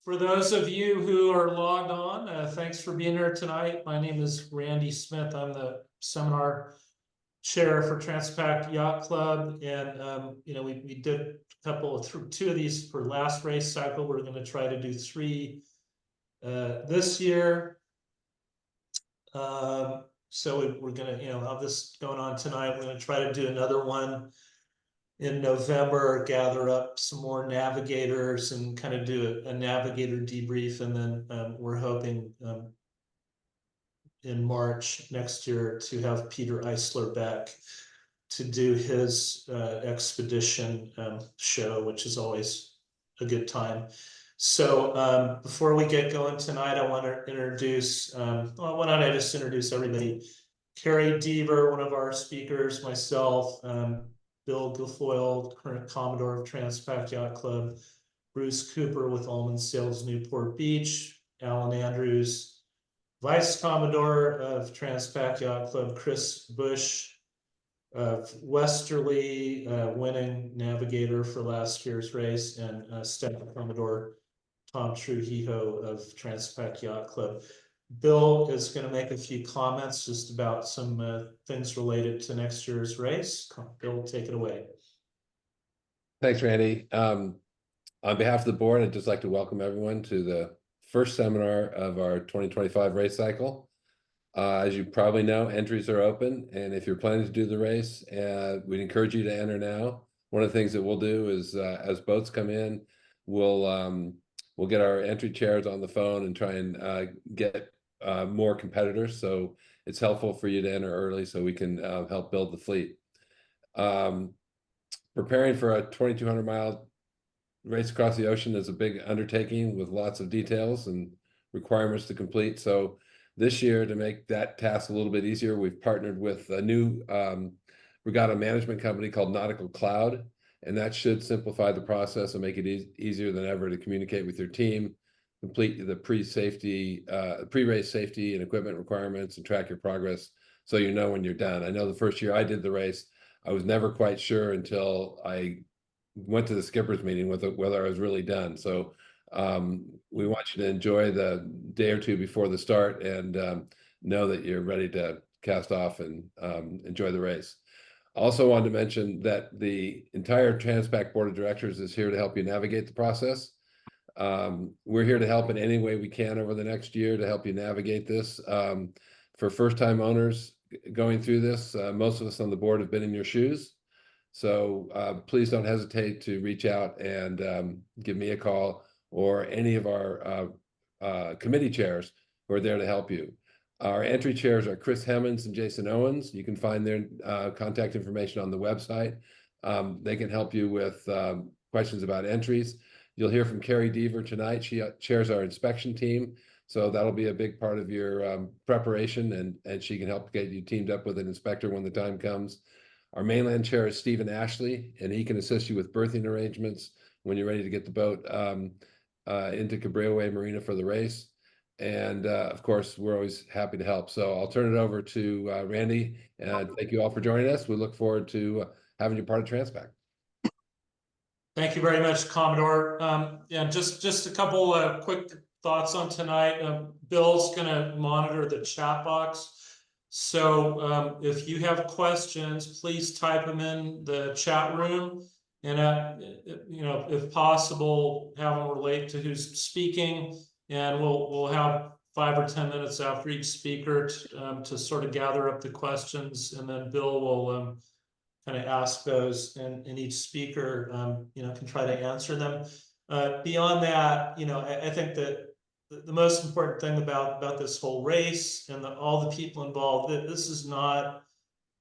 For those of you who are logged on, thanks for being here tonight. My name is Randy Smith. I'm the seminar chair for Transpac Yacht Club, and we did a couple of two of these for last race cycle. We're going to try to do three this year. So we're going to have this going on tonight. We're going to try to do another one in November, gather up some more navigators and kind of do a navigator debrief. And then we're hoping in March next year to have Peter Eisler back to do his expedition show, which is always a good time. So before we get going tonight, I want to introduce, why don't I just introduce everybody? Kerry Deaver, one of our speakers, myself, Bill Guilfoyle, current Commodore of Transpac Yacht Club, Bruce Cooper with Ullman Sails Newport Beach, Alan Andrews, Vice Commodore of Transpac Yacht Club, Chris Busch of Westerly, winning Navigator for last year's race, and Staff Commodore Tom Trujillo of Transpac Yacht Club. Bill is going to make a few comments just about some things related to next year's race. Bill, take it away. Thanks, Randy. On behalf of the board, I'd just like to welcome everyone to the first seminar of our 2025 race cycle. As you probably know, entries are open, and if you're planning to do the race, we'd encourage you to enter now. One of the things that we'll do is as boats come in, we'll get our entry chairs on the phone and try and get more competitors. So it's helpful for you to enter early so we can help build the fleet. Preparing for a 2,200-mile race across the ocean is a big undertaking with lots of details and requirements to complete. So this year, to make that task a little bit easier, we've partnered with a new regatta management company called Nautical Cloud, and that should simplify the process and make it easier than ever to communicate with your team, complete the pre-race safety and equipment requirements, and track your progress so you know when you're done. I know the first year I did the race, I was never quite sure until I went to the skipper's meeting whether I was really done. So we want you to enjoy the day or two before the start and know that you're ready to cast off and enjoy the race. Also wanted to mention that the entire Transpac Board of Directors is here to help you navigate the process. We're here to help in any way we can over the next year to help you navigate this. For first-time owners going through this, most of us on the board have been in your shoes. So please don't hesitate to reach out and give me a call or any of our committee chairs who are there to help you. Our entry chairs are Chris Hemmons and Jason Owens. You can find their contact information on the website. They can help you with questions about entries. You'll hear from Kerry Deaver tonight. She chairs our inspection team. So that'll be a big part of your preparation, and she can help get you teamed up with an inspector when the time comes. Our mainland chair is Stephen Ashley, and he can assist you with berthing arrangements when you're ready to get the boat into Cabrera Marina for the race. And of course, we're always happy to help. So I'll turn it over to Randy, and thank you all for joining us. We look forward to having you part of Transpac. Thank you very much, Commodore. Yeah, just a couple of quick thoughts on tonight. Bill's going to monitor the chat box. So if you have questions, please type them in the chat room. And, if possible, have them relate to who's speaking. And we'll have 5 or 10 minutes after each speaker to sort of gather up the questions. And then Bill will kind of ask those, and each speaker, can try to answer them. Beyond that, I think that the most important thing about this whole race and all the people involved, this is not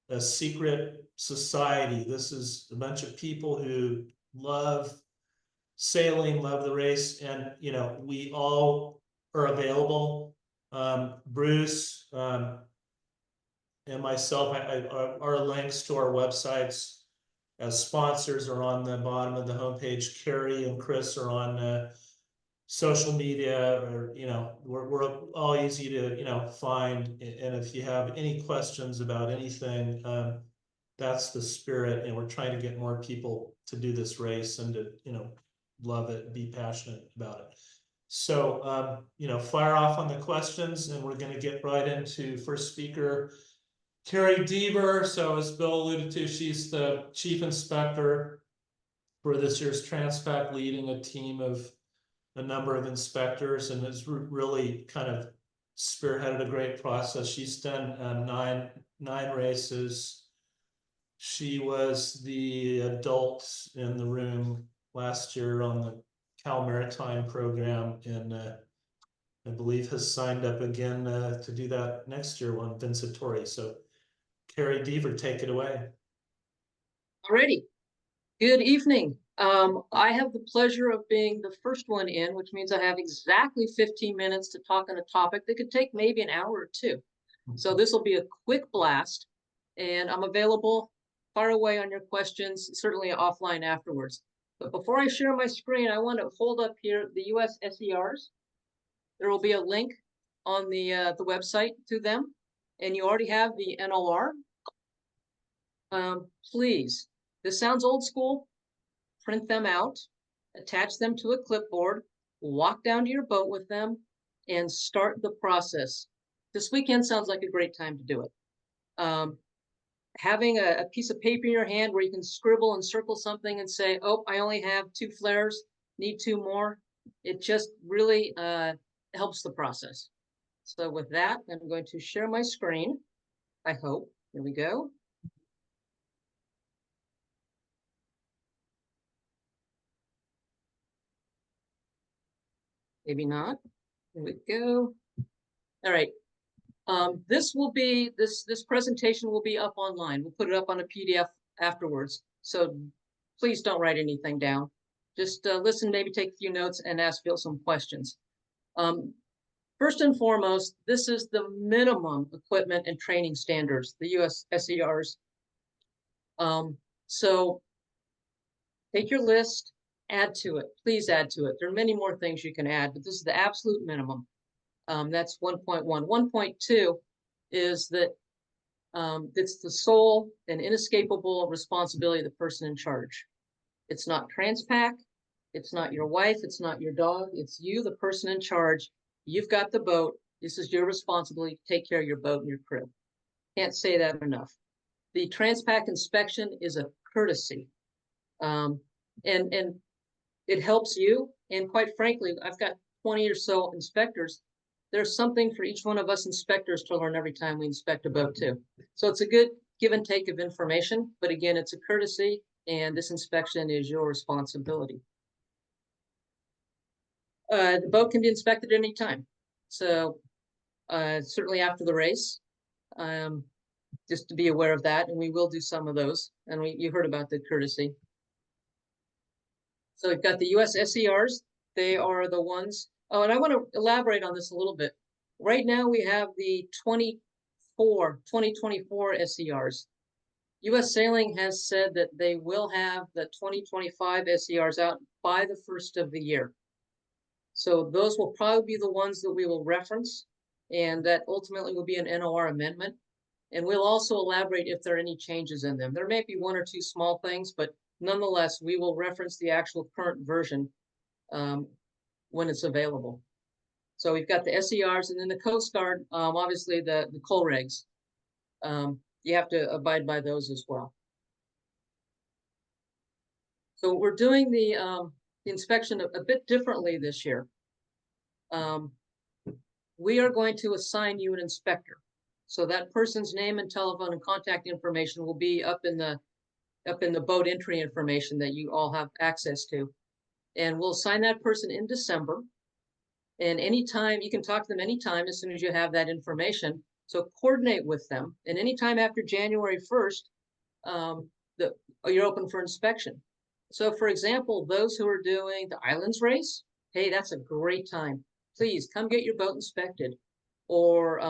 a secret society. This is a bunch of people who love sailing, love the race, and we all are available. Bruce and myself, our links to our websites as sponsors are on the bottom of the homepage. Kerry and Chris are on social media, or we're all easy to find. And if you have any questions about anything, that's the spirit. And we're trying to get more people to do this race and to love it, be passionate about it. So, fire off on the questions, and we're going to get right into first speaker, Kerry Deaver. So as Bill alluded to, she's the chief inspector for this year's Transpac, leading a team of a number of inspectors, and has really kind of spearheaded a great process. She's done nine races. She was the adult in the room last year on the Cal Maritime program, and I believe has signed up again to do that next year on Vincitore. So Kerry Deaver, take it away. Alrighty. Good evening. I have the pleasure of being the first one in, which means I have exactly 15 minutes to talk on a topic that could take maybe an hour or two. So this will be a quick blast, and I'm available far away on your questions, certainly offline afterwards. But before I share my screen, I want to hold up here the US SERs. There will be a link on the website to them, and you already have the NOR. Please, this sounds old school. Print them out, attach them to a clipboard, walk down to your boat with them, and start the process. This weekend sounds like a great time to do it. Having a piece of paper in your hand where you can scribble and circle something and say, oh, I only have 2 flares, need 2 more. It just really helps the process. So with that, I'm going to share my screen, I hope. Here we go. Maybe not. Here we go. All right. This presentation will be up online. We'll put it up on a PDF afterwards. So please don't write anything down. Just listen, maybe take a few notes and ask Phil some questions. First and foremost, this is the minimum equipment and training standards, the US SERs. So take your list, add to it. Please add to it. There are many more things you can add, but this is the absolute minimum. That's 1.1. 1.2 is that it's the sole and inescapable responsibility of the person in charge. It's not Transpac, it's not your wife, it's not your dog, it's you, the person in charge. You've got the boat. This is your responsibility to take care of your boat and your crew. Can't say that enough. The Transpac inspection is a courtesy. And it helps you. And quite frankly, I've got 20 or so inspectors. There's something for each one of us inspectors to learn every time we inspect a boat too. So it's a good give and take of information, but again, it's a courtesy, and this inspection is your responsibility. The boat can be inspected any time. So certainly after the race, just to be aware of that, and we will do some of those. And you heard about the courtesy. So we've got the US SERs. They are the ones. Oh, and I want to elaborate on this a little bit. Right now we have the 2024 SERs. US Sailing has said that they will have the 2025 SERs out by the 1st of the year. So those will probably be the ones that we will reference, and that ultimately will be an NOR amendment. And we'll also elaborate if there are any changes in them. There may be 1 or 2 small things, but nonetheless, we will reference the actual current version when it's available. So we've got the SERs, and then the Coast Guard, obviously the coal regs. You have to abide by those as well. So we're doing the inspection a bit differently this year. We are going to assign you an inspector. So that person's name and telephone and contact information will be up in the boat entry information that you all have access to. And we'll assign that person in December. And anytime, you can talk to them anytime as soon as you have that information. So coordinate with them. And anytime after January 1st, you're open for inspection. So for example, those who are doing the Islands race, hey, that's a great time. Please come get your boat inspected. Or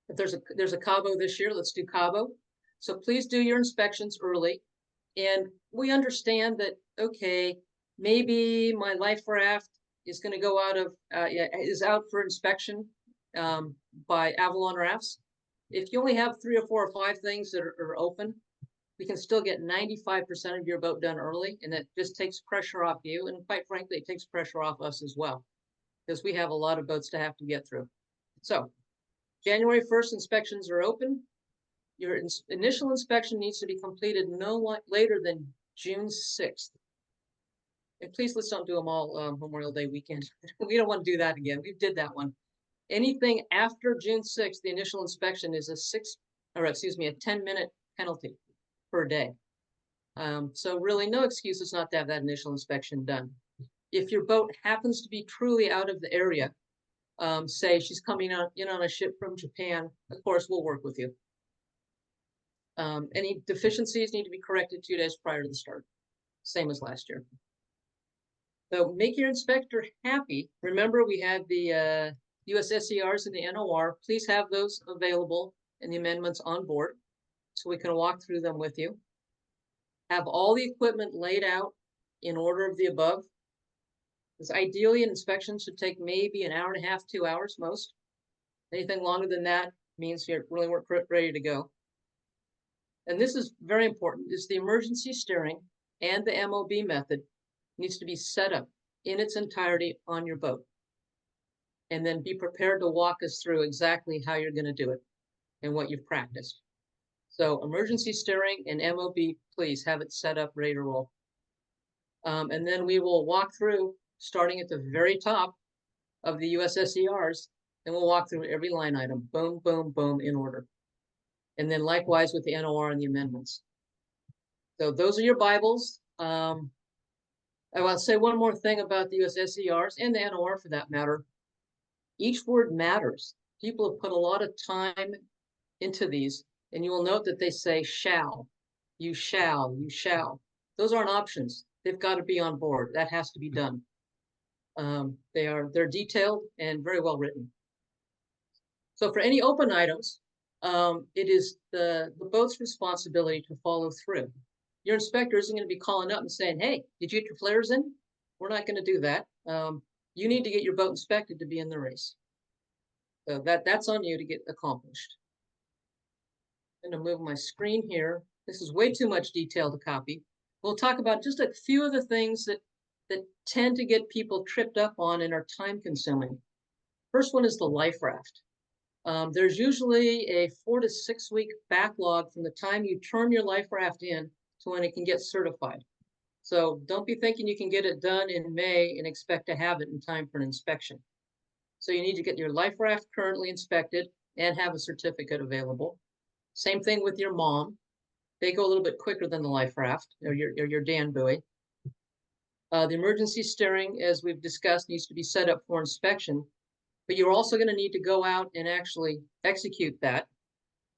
if there's a Cabo this year, let's do Cabo. So please do your inspections early. And we understand that, okay, maybe my life raft is going to go is out for inspection by Avalon Rafts. If you only have 3 or 4 or 5 things that are open, we can still get 95% of your boat done early, and it just takes pressure off you. And quite frankly, it takes pressure off us as well. because we have a lot of boats to have to get through. So January 1st inspections are open. Your initial inspection needs to be completed no later than June 6th. And please, let's don't do them all Memorial Day weekend. We don't want to do that again. We did that one. Anything after June 6th, the initial inspection is a 10-minute penalty per day. So really no excuses not to have that initial inspection done. If your boat happens to be truly out of the area, say she's coming in on a ship from Japan, of course, we'll work with you. Any deficiencies need to be corrected 2 days prior to the start, same as last year. So make your inspector happy. Remember, we had the USSERs and the NOR. Please have those available and the amendments on board so we can walk through them with you. Have all the equipment laid out in order of the above. Because ideally, an inspection should take maybe an hour and a half, 2 hours most. Anything longer than that means you're really ready to go. And this is very important, is the emergency steering and the MOB method needs to be set up in its entirety on your boat. And then be prepared to walk us through exactly how you're going to do it and what you've practiced. So emergency steering and MOB, please have it set up, ready to roll. And then we will walk through, starting at the very top of the USSERs, and we'll walk through every line item, boom, boom, boom, in order. And then likewise with the NOR and the amendments. So those are your Bibles. I want to say one more thing about the USSERs and the NOR for that matter. Each word matters. People have put a lot of time into these, and you will note that they say shall, you shall, you shall. Those aren't options. They've got to be on board. That has to be done. They're detailed and very well written. So for any open items, it is the boat's responsibility to follow through. Your inspector isn't going to be calling up and saying, hey, did you get your flares in? We're not going to do that. You need to get your boat inspected to be in the race. So that's on you to get accomplished. I'm going to move my screen here. This is way too much detail to copy. We'll talk about just a few of the things that tend to get people tripped up on and are time consuming. First one is the life raft. There's usually a 4 to 6 week backlog from the time you turn your life raft in to when it can get certified. So don't be thinking you can get it done in May and expect to have it in time for an inspection. So you need to get your life raft currently inspected and have a certificate available. Same thing with your mom. They go a little bit quicker than the life raft or your Dan buoy. The emergency steering, as we've discussed, needs to be set up for inspection, but you're also going to need to go out and actually execute that.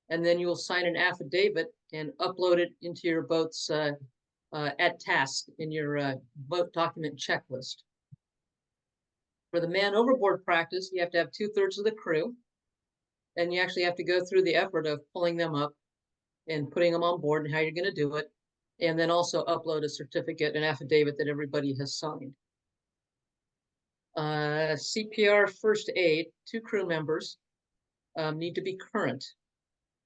And then you will sign an affidavit and upload it into your boat's at task in your boat document checklist. For the man overboard practice, you have to have 2/3 of the crew, and you actually have to go through the effort of pulling them up and putting them on board and how you're going to do it, and then also upload a certificate, an affidavit that everybody has signed. CPR first aid, 2 crew members need to be current.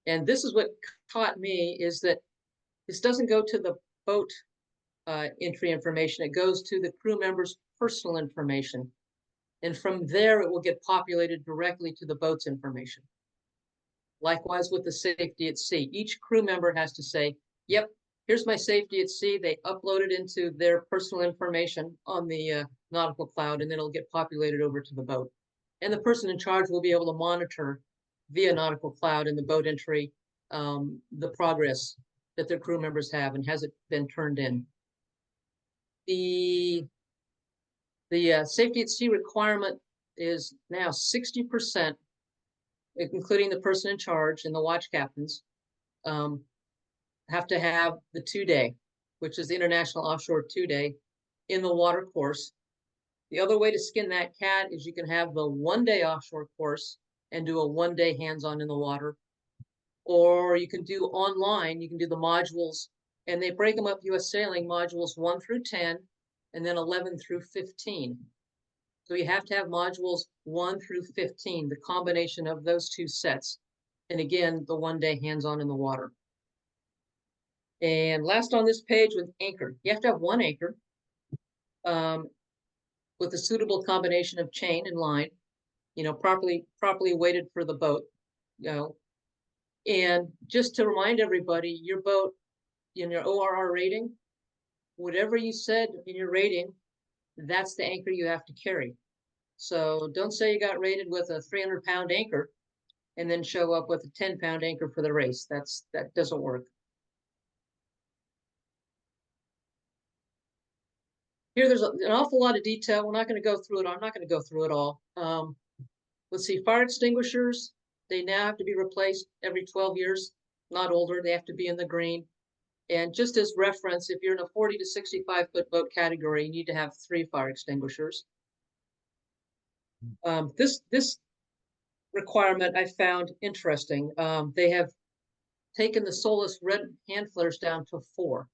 And this is what caught me, is that this doesn't go to the boat entry information. It goes to the crew member's personal information. And from there, it will get populated directly to the boat's information. Likewise with the safety at sea. Each crew member has to say, yep, here's my safety at sea. They upload it into their personal information on the nautical cloud, and then it'll get populated over to the boat. And the person in charge will be able to monitor via nautical cloud and the boat entry the progress that their crew members have and has it been turned in. The safety at sea requirement is now 60%, including the person in charge and the watch captains, have to have the 2-day, which is the International Offshore 2-day, in the water course. The other way to skin that cat is you can have the 1-day offshore course and do a 1-day hands-on in the water. Or you can do online, you can do the modules, and they break them up US Sailing modules 1 through 10, and then 11 through 15. So you have to have modules 1 through 15, the combination of those 2 sets. And again, the 1-day hands-on in the water. And last on this page with anchor, you have to have 1 anchor. with a suitable combination of chain and line, properly weighted for the boat, and just to remind everybody, your boat in your ORR rating, whatever you said in your rating, that's the anchor you have to carry. So don't say you got rated with a 300-pound anchor and then show up with a 10-pound anchor for the race. That doesn't work. Here, there's an awful lot of detail. We're not going to go through it. I'm not going to go through it all. Let's see, fire extinguishers, they now have to be replaced every 12 years, not older. They have to be in the green. And just as reference, if you're in a 40 to 65-foot boat category, you need to have 3 fire extinguishers. This requirement I found interesting. They have taken the Solus red hand flares down to 4.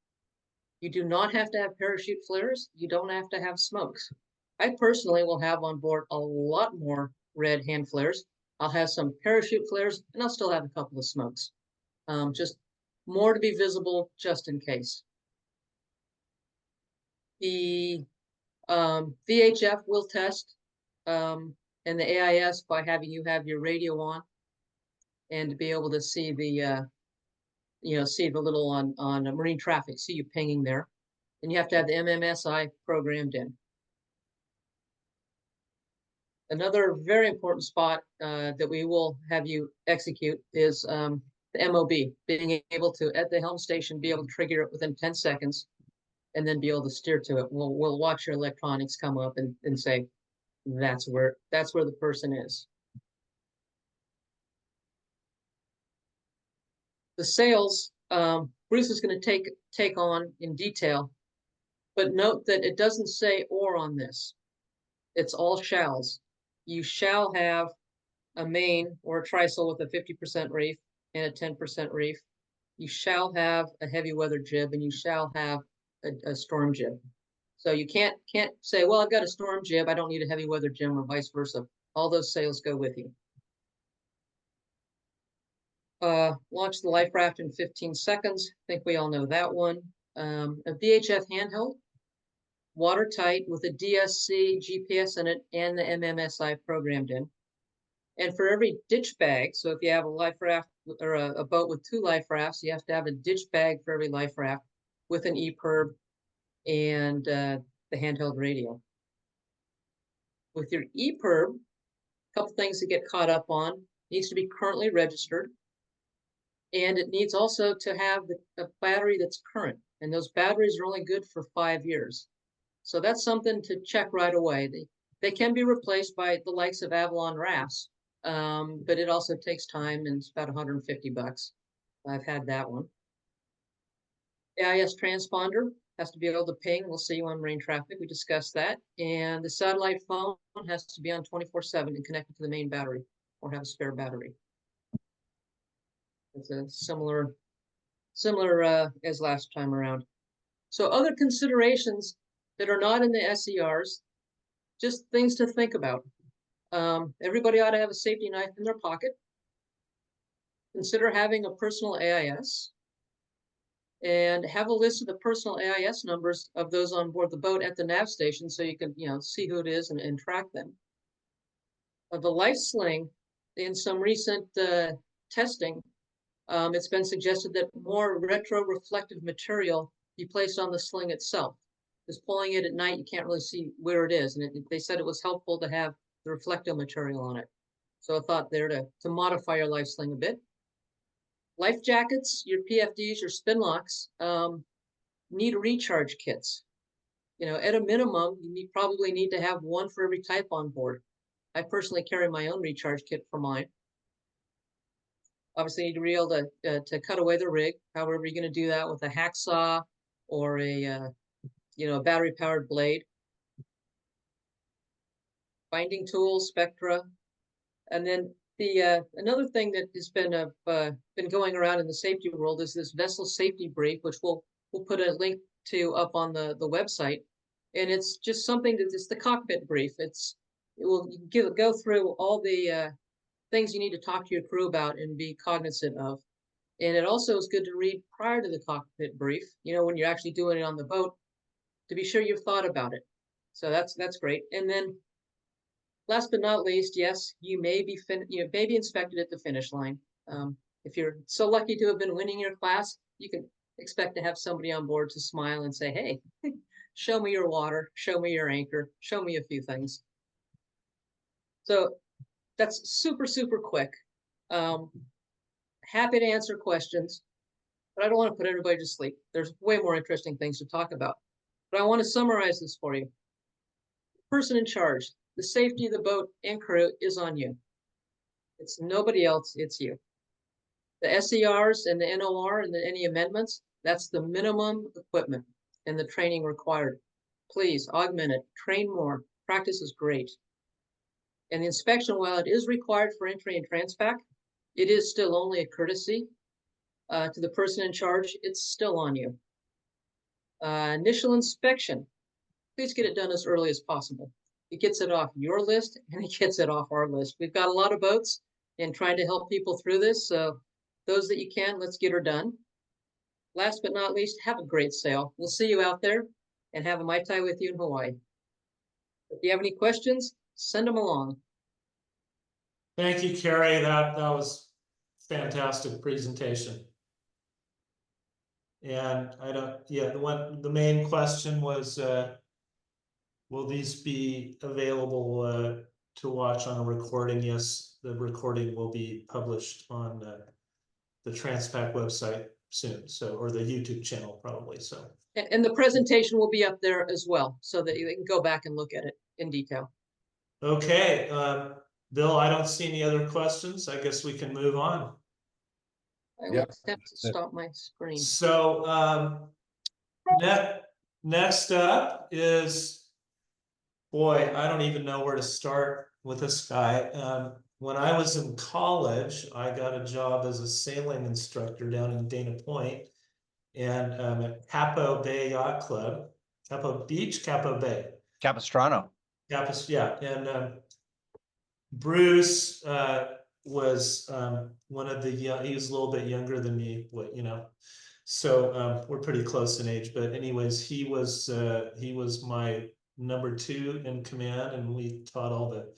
You do not have to have parachute flares. You don't have to have smokes. I personally will have on board a lot more red hand flares. I'll have some parachute flares, and I'll still have a couple of smokes. Just more to be visible, just in case. The VHF will test and the AIS by having you have your radio on and to be able to see the see the little on marine traffic, see you pinging there. And you have to have the MMSI programmed in. Another very important spot that we will have you execute is the MOB, being able to, at the helm station, be able to trigger it within 10 seconds and then be able to steer to it. We'll watch your electronics come up and say, that's where the person is. The sails, Bruce is going to take on in detail, but note that it doesn't say or on this. It's all shalls. You shall have a main or a trysail with a 50% reef and a 10% reef. You shall have a heavy weather jib, and you shall have a storm jib. So you can't say, well, I've got a storm jib, I don't need a heavy weather jib, or vice versa. All those sails go with you. Launch the life raft in 15 seconds. I think we all know that one. A VHF handheld, watertight with a DSC GPS in it and the MMSI programmed in. And for every ditch bag, so if you have a life raft or a boat with 2 life rafts, you have to have a ditch bag for every life raft with an EPIRB and the handheld radio. With your EPIRB, a couple things to get caught up on. It needs to be currently registered. And it needs also to have a battery that's current. And those batteries are only good for 5 years. So that's something to check right away. They can be replaced by the likes of Avalon rafts, but it also takes time, and it's about $150. I've had that one. AIS transponder has to be able to ping. We'll see you on marine traffic. We discussed that. And the satellite phone has to be on 24/7 and connected to the main battery or have a spare battery. It's a similar as last time around. So other considerations that are not in the SERs, just things to think about. Everybody ought to have a safety knife in their pocket. Consider having a personal AIS. And have a list of the personal AIS numbers of those on board the boat at the nav station so you can see who it is and track them. The life sling, in some recent testing, it's been suggested that more retro-reflective material be placed on the sling itself. Just pulling it at night, you can't really see where it is. And they said it was helpful to have the reflective material on it. So I thought there to modify your life sling a bit. Life jackets, your PFDs, your spin locks, need recharge kits. At a minimum, you probably need to have one for every type on board. I personally carry my own recharge kit for mine. Obviously, you need to be able to cut away the rig. However, you're going to do that with a hacksaw or a battery-powered blade. Binding tools, spectra, and then another thing that has been going around in the safety world is this vessel safety brief, which we'll put a link to up on the website, and it's just something that is the cockpit brief. It will go through all the things you need to talk to your crew about and be cognizant of, and it also is good to read prior to the cockpit brief. When you're actually doing it on the boat, to be sure you've thought about it. So that's great. And then last but not least, yes, you may be inspected at the finish line. If you're so lucky to have been winning your class, you can expect to have somebody on board to smile and say, "Hey, show me your water, show me your anchor, show me a few things." So that's super, super quick. Happy to answer questions, but I don't want to put everybody to sleep. There's way more interesting things to talk about. But I want to summarize this for you. Person in charge, the safety of the boat and crew is on you. It's nobody else, it's you. The SERs and the NOR and any amendments, that's the minimum equipment and the training required. Please augment it, train more. Practice is great. And the inspection, while it is required for entry in Transpac, it is still only a courtesy to the person in charge. It's still on you. Initial inspection, please get it done as early as possible. It gets it off your list and it gets it off our list. We've got a lot of boats and trying to help people through this. So those that you can, let's get her done. Last but not least, have a great sail. We'll see you out there and have a Mai Tai with you in Hawaii. If you have any questions, send them along. Thank you, Kerry. That was fantastic presentation. And the main question was, will these be available to watch on a recording? Yes, the recording will be published on the Transpac website soon, so, or the YouTube channel probably. So, and the presentation will be up there as well, so that you can go back and look at it in detail. okay, Bill, I don't see any other questions. I guess we can move on. I will attempt to stop my screen. So next up is, boy, I don't even know where to start with this guy. When I was in college, I got a job as a sailing instructor down in Dana Point and at Capo Bay Yacht Club, Capo Beach, Capo Bay. Capistrano. Yeah, and Bruce was one of the he was a little bit younger than me, so we're pretty close in age. But anyways, he was my number 2 in command, and we taught all the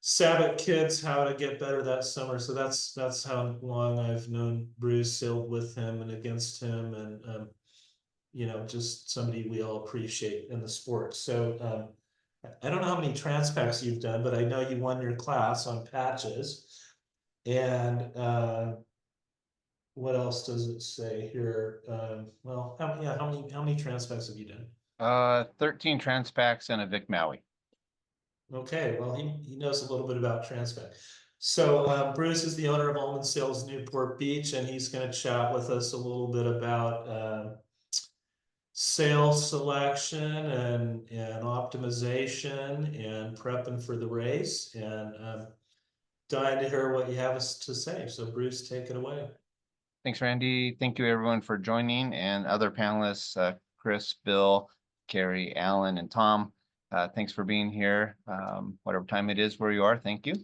Sabbath kids how to get better that summer. So that's how long I've known Bruce, sailed with him and against him, and just somebody we all appreciate in the sport. So I don't know how many Transpacs you've done, but I know you won your class on patches. And what else does it say here? Well, how many Transpacs have you done? 13 Transpacs and a Vic Maui. Okay, well, he knows a little bit about Transpac. So Bruce is the owner of Ullman Sails Newport Beach, and he's going to chat with us a little bit about sail selection and optimization and prepping for the race, and dying to hear what you have us to say. So Bruce, take it away. Thanks, Randy. Thank you, everyone, for joining, and other panelists, Chris, Bill, Kerry, Alan, and Tom. Thanks for being here. Whatever time it is where you are, thank you.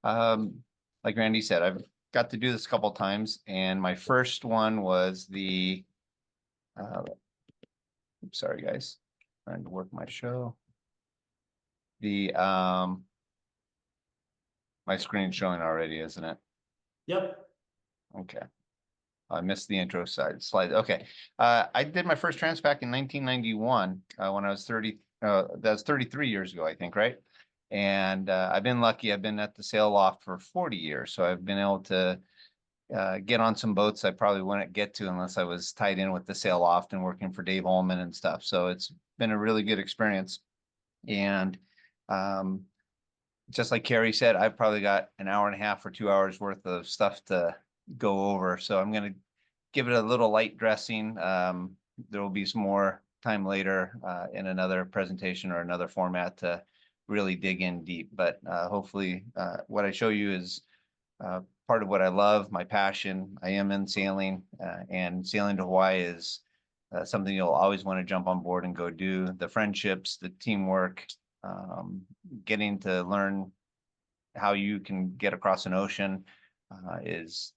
Like Randy said, I've got to do this a couple of times, and my first one was the sorry, guys, trying to work my show. The my screen's showing already, isn't it? Yep. Okay. I missed the intro slide. Okay. I did my first Transpac in 1991 when I was 30. That's 33 years ago, I think, right? And I've been lucky. I've been at the sail loft for 40 years. So I've been able to get on some boats I probably wouldn't get to unless I was tied in with the sail loft and working for Dave Ullman and stuff. So it's been a really good experience. And just like Kerry said, I've probably got an hour and a half or 2 hours worth of stuff to go over. So I'm going to give it a little light dressing. There will be some more time later in another presentation or another format to really dig in deep. But hopefully what I show you is part of what I love, my passion. I am in sailing, and sailing to Hawaii is something you'll always want to jump on board and go do. The friendships, the teamwork, getting to learn how you can get across an ocean is,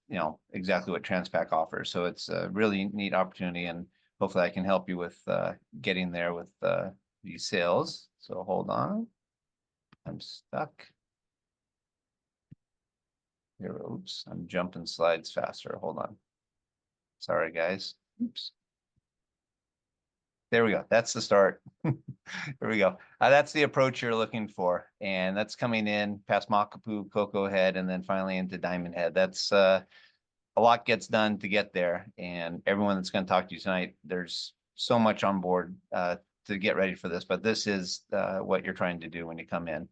exactly what Transpac offers. So it's a really neat opportunity, and hopefully I can help you with getting there with these sails. So hold on. I'm stuck. Here, oops, I'm jumping slides faster. Hold on. Sorry, guys. Oops. There we go. That's the start. There we go. That's the approach you're looking for. And that's coming in past Makapu, Cocoa Head, and then finally into Diamond Head. That's a lot gets done to get there. And everyone that's going to talk to you tonight, there's so much on board to get ready for this. But this is what you're trying to do when you come in.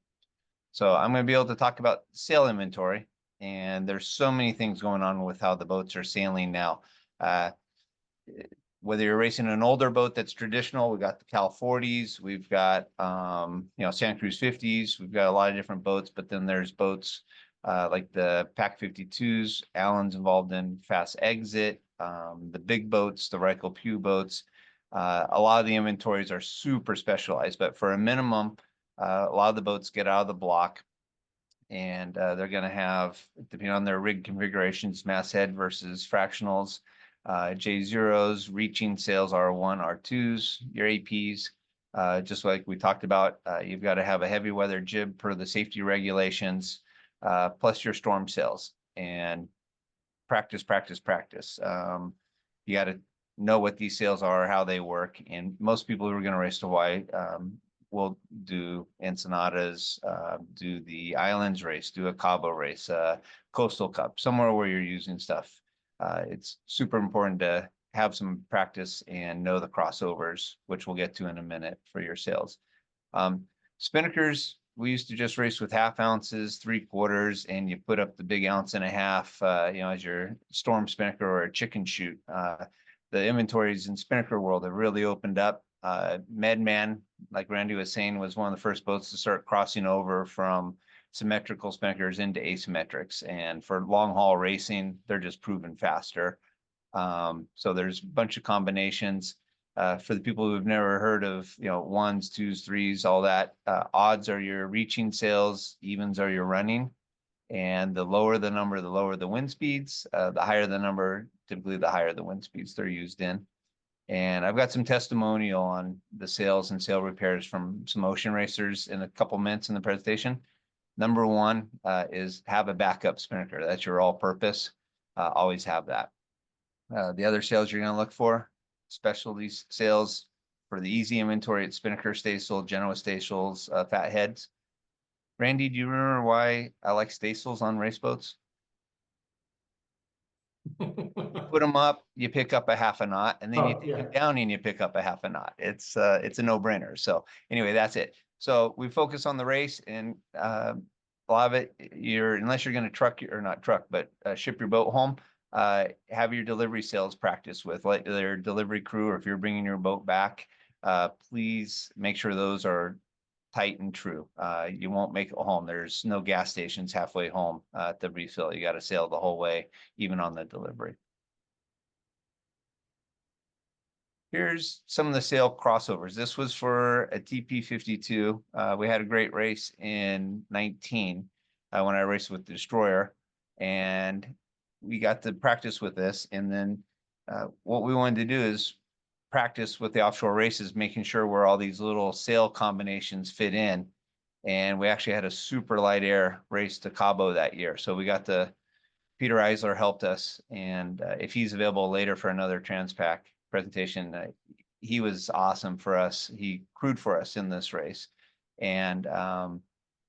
So I'm going to be able to talk about sail inventory. And there's so many things going on with how the boats are sailing now. Whether you're racing an older boat that's traditional, we've got the Cal 40s, we've got Santa Cruz 50s, we've got a lot of different boats, but then there's boats like the Pac 52s, Allen's involved in Fast Exit, the big boats, the Reichel Pugh boats. A lot of the inventories are super specialized, but for a minimum, a lot of the boats get out of the block. And they're going to have, depending on their rig configurations, masthead versus fractionals, J0s, reaching sails, R1, R2s, your APs. Just like we talked about, you've got to have a heavy weather jib per the safety regulations, plus your storm sails. And practice, practice, practice. You got to know what these sails are, how they work. And most people who are going to race to Hawaii will do Ensenadas, do the Islands race, do a Cabo race, Coastal Cup, somewhere where you're using stuff. It's super important to have some practice and know the crossovers, which we'll get to in a minute for your sails. Spinnakers, we used to just race with 1/2 ounces, 3/4, and you put up the big 1.5 ounce, as your storm spinnaker or a chicken shoot. The inventories in spinnaker world have really opened up. Medman, like Randy was saying, was one of the first boats to start crossing over from symmetrical spinnakers into asymmetrics. And for long haul racing, they're just proven faster. So there's a bunch of combinations. For the people who've never heard of, 1s, 2s, 3s, all that, odds are your reaching sails, evens are your running. And the lower the number, the lower the wind speeds. The higher the number, typically the higher the wind speeds they're used in. And I've got some testimonial on the sails and sail repairs from some ocean racers in a couple minutes in the presentation. Number one is have a backup spinnaker. That's your all-purpose. Always have that. The other sails you're going to look for, specialty sails for the easy inventory at spinnaker staysail, Genoa staysails, fat heads. Randy, do you remember why I like staysails on race boats? Put them up, you pick up a 1/2 knot, and then you take them down and you pick up a 1/2 knot. It's a no-brainer. So anyway, that's it. So we focus on the race, and a lot of it, unless you're going to truck or not truck, but ship your boat home, have your delivery sails practice with like their delivery crew, or if you're bringing your boat back, please make sure those are tight and true. You won't make it home. There's no gas stations halfway home to refill. You got to sail the whole way, even on the delivery. Here's some of the sail crossovers. This was for a TP52. We had a great race in 19 when I raced with the Destroyer, and we got to practice with this. And then what we wanted to do is practice with the offshore races, making sure where all these little sail combinations fit in. And we actually had a super light air race to Cabo that year. So we got Peter Eisler helped us. And if he's available later for another Transpac presentation, he was awesome for us. He crewed for us in this race. And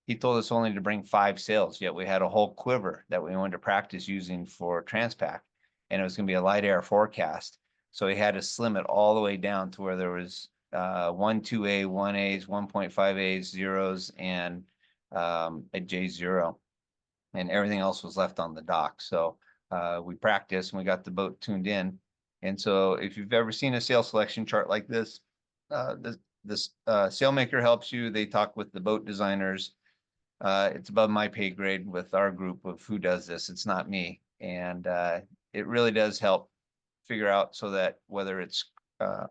he told us only to bring 5 sails, yet we had a whole quiver that we wanted to practice using for Transpac. And it was going to be a light air forecast. So he had to slim it all the way down to where there was 1, 2A, 1As, 1.5As, zeros, and a J0. And everything else was left on the dock. So we practiced and we got the boat tuned in. And so if you've ever seen a sail selection chart like this, this sailmaker helps you. They talk with the boat designers. It's above my pay grade with our group of who does this. It's not me. And it really does help figure out so that whether it's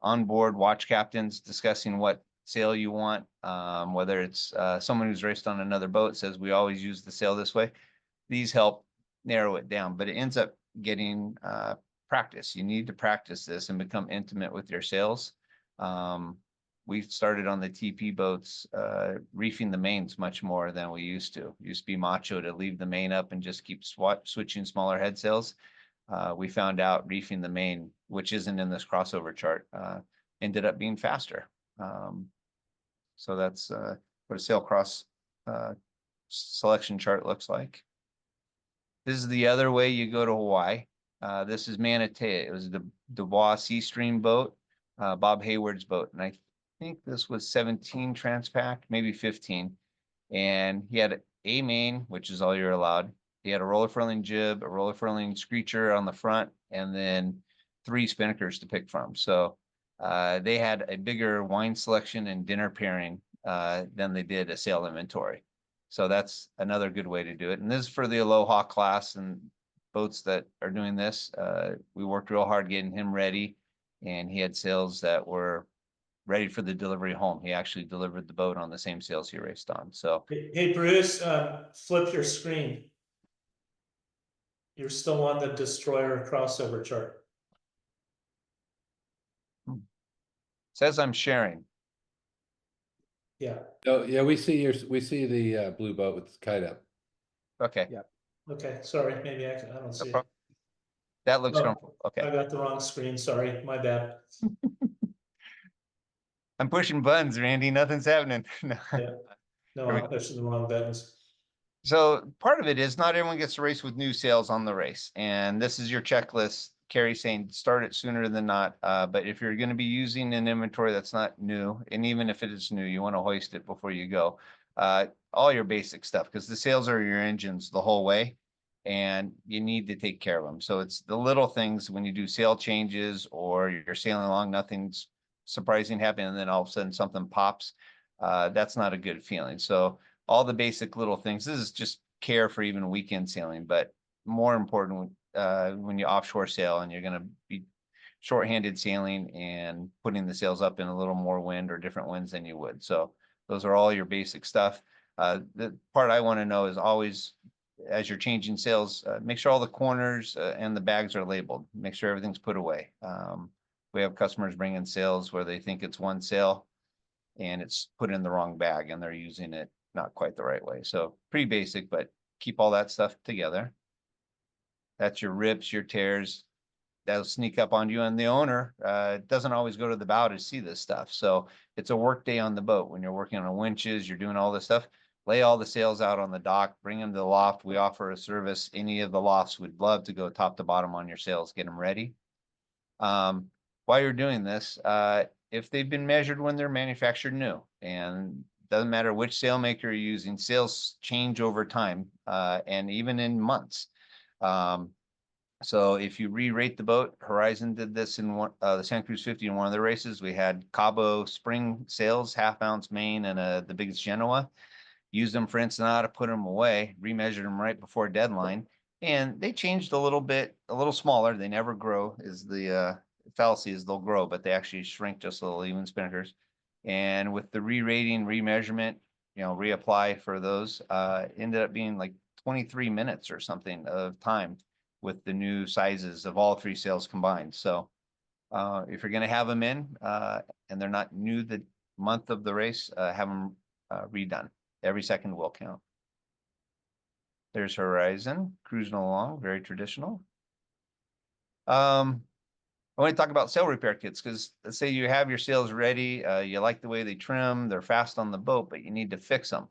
onboard watch captains discussing what sail you want, whether it's someone who's raced on another boat says we always use the sail this way, these help narrow it down. But it ends up getting practice. You need to practice this and become intimate with your sails. we started on the TP boats, reefing the mains much more than we used to. It used to be macho to leave the main up and just keep switching smaller head sails. We found out reefing the main, which isn't in this crossover chart, ended up being faster. So that's what a sail cross selection chart looks like. This is the other way you go to Hawaii. This is Manatee. It was the Dubois Sea Stream boat, Bob Hayward's boat. And I think this was 17 Transpac, maybe 15. And he had a main, which is all you're allowed. He had a roller furling jib, a roller furling screecher on the front, and then 3 spinnakers to pick from. So they had a bigger wine selection and dinner pairing than they did a sail inventory. So that's another good way to do it. And this is for the Aloha class and boats that are doing this. We worked real hard getting him ready, and he had sails that were ready for the delivery home. He actually delivered the boat on the same sails he raced on. So Hey, Bruce, flip your screen. You're still on the destroyer crossover chart. says I'm sharing. Yeah, Oh, yeah, we see the blue boat with the kite up. Okay. Yeah. okay, sorry, maybe I don't see it. problem. That looks Oh, comfortable. Okay. I got the wrong screen, sorry, my bad. I'm pushing buttons, Randy. Nothing's happening. No. Yeah. No, I'm pushing the wrong buttons. So part of it is not everyone gets to race with new sails on the race. And this is your checklist. Kerry saying start it sooner than not. But if you're going to be using an inventory that's not new, and even if it is new, you want to hoist it before you go. All your basic stuff, because the sails are your engines the whole way, and you need to take care of them. So it's the little things when you do sail changes or you're sailing along, nothing's surprising happening, and then all of a sudden something pops. That's not a good feeling. So all the basic little things. This is just care for even weekend sailing, but more important when you offshore sail and you're going to be shorthanded sailing and putting the sails up in a little more wind or different winds than you would. So those are all your basic stuff. The part I want to know is always, as you're changing sails, make sure all the corners and the bags are labeled. Make sure everything's put away. We have customers bring in sails where they think it's one sail and it's put in the wrong bag and they're using it not quite the right way. So pretty basic, but keep all that stuff together. That's your rips, your tears. That'll sneak up on you, and the owner doesn't always go to the bow to see this stuff. So it's a work day on the boat when you're working on winches, you're doing all this stuff. Lay all the sails out on the dock, bring them to the loft. We offer a service. Any of the lofts would love to go top to bottom on your sails, get them ready. While you're doing this, if they've been measured when they're manufactured new, and doesn't matter which sailmaker you're using, sails change over time, and even in months. So if you re-rate the boat, Horizon did this in one, the Santa Cruz 50 in one of the races. We had Cabo spring sails, 1/2 ounce main, and the biggest Genoa. Used them for Ensenada, put them away, remeasured them right before deadline, and they changed a little bit, a little smaller. They never grow, is the fallacy is they'll grow, but they actually shrink just a little, even spinnakers. And with the re-rating, remeasurement, reapply for those, ended up being like 23 minutes or something of time with the new sizes of all 3 sails combined. So if you're going to have them in and they're not new the month of the race, have them redone. Every second will count. There's Horizon cruising along, very traditional. I want to talk about sail repair kits, because let's say you have your sails ready, you like the way they trim, they're fast on the boat, but you need to fix them.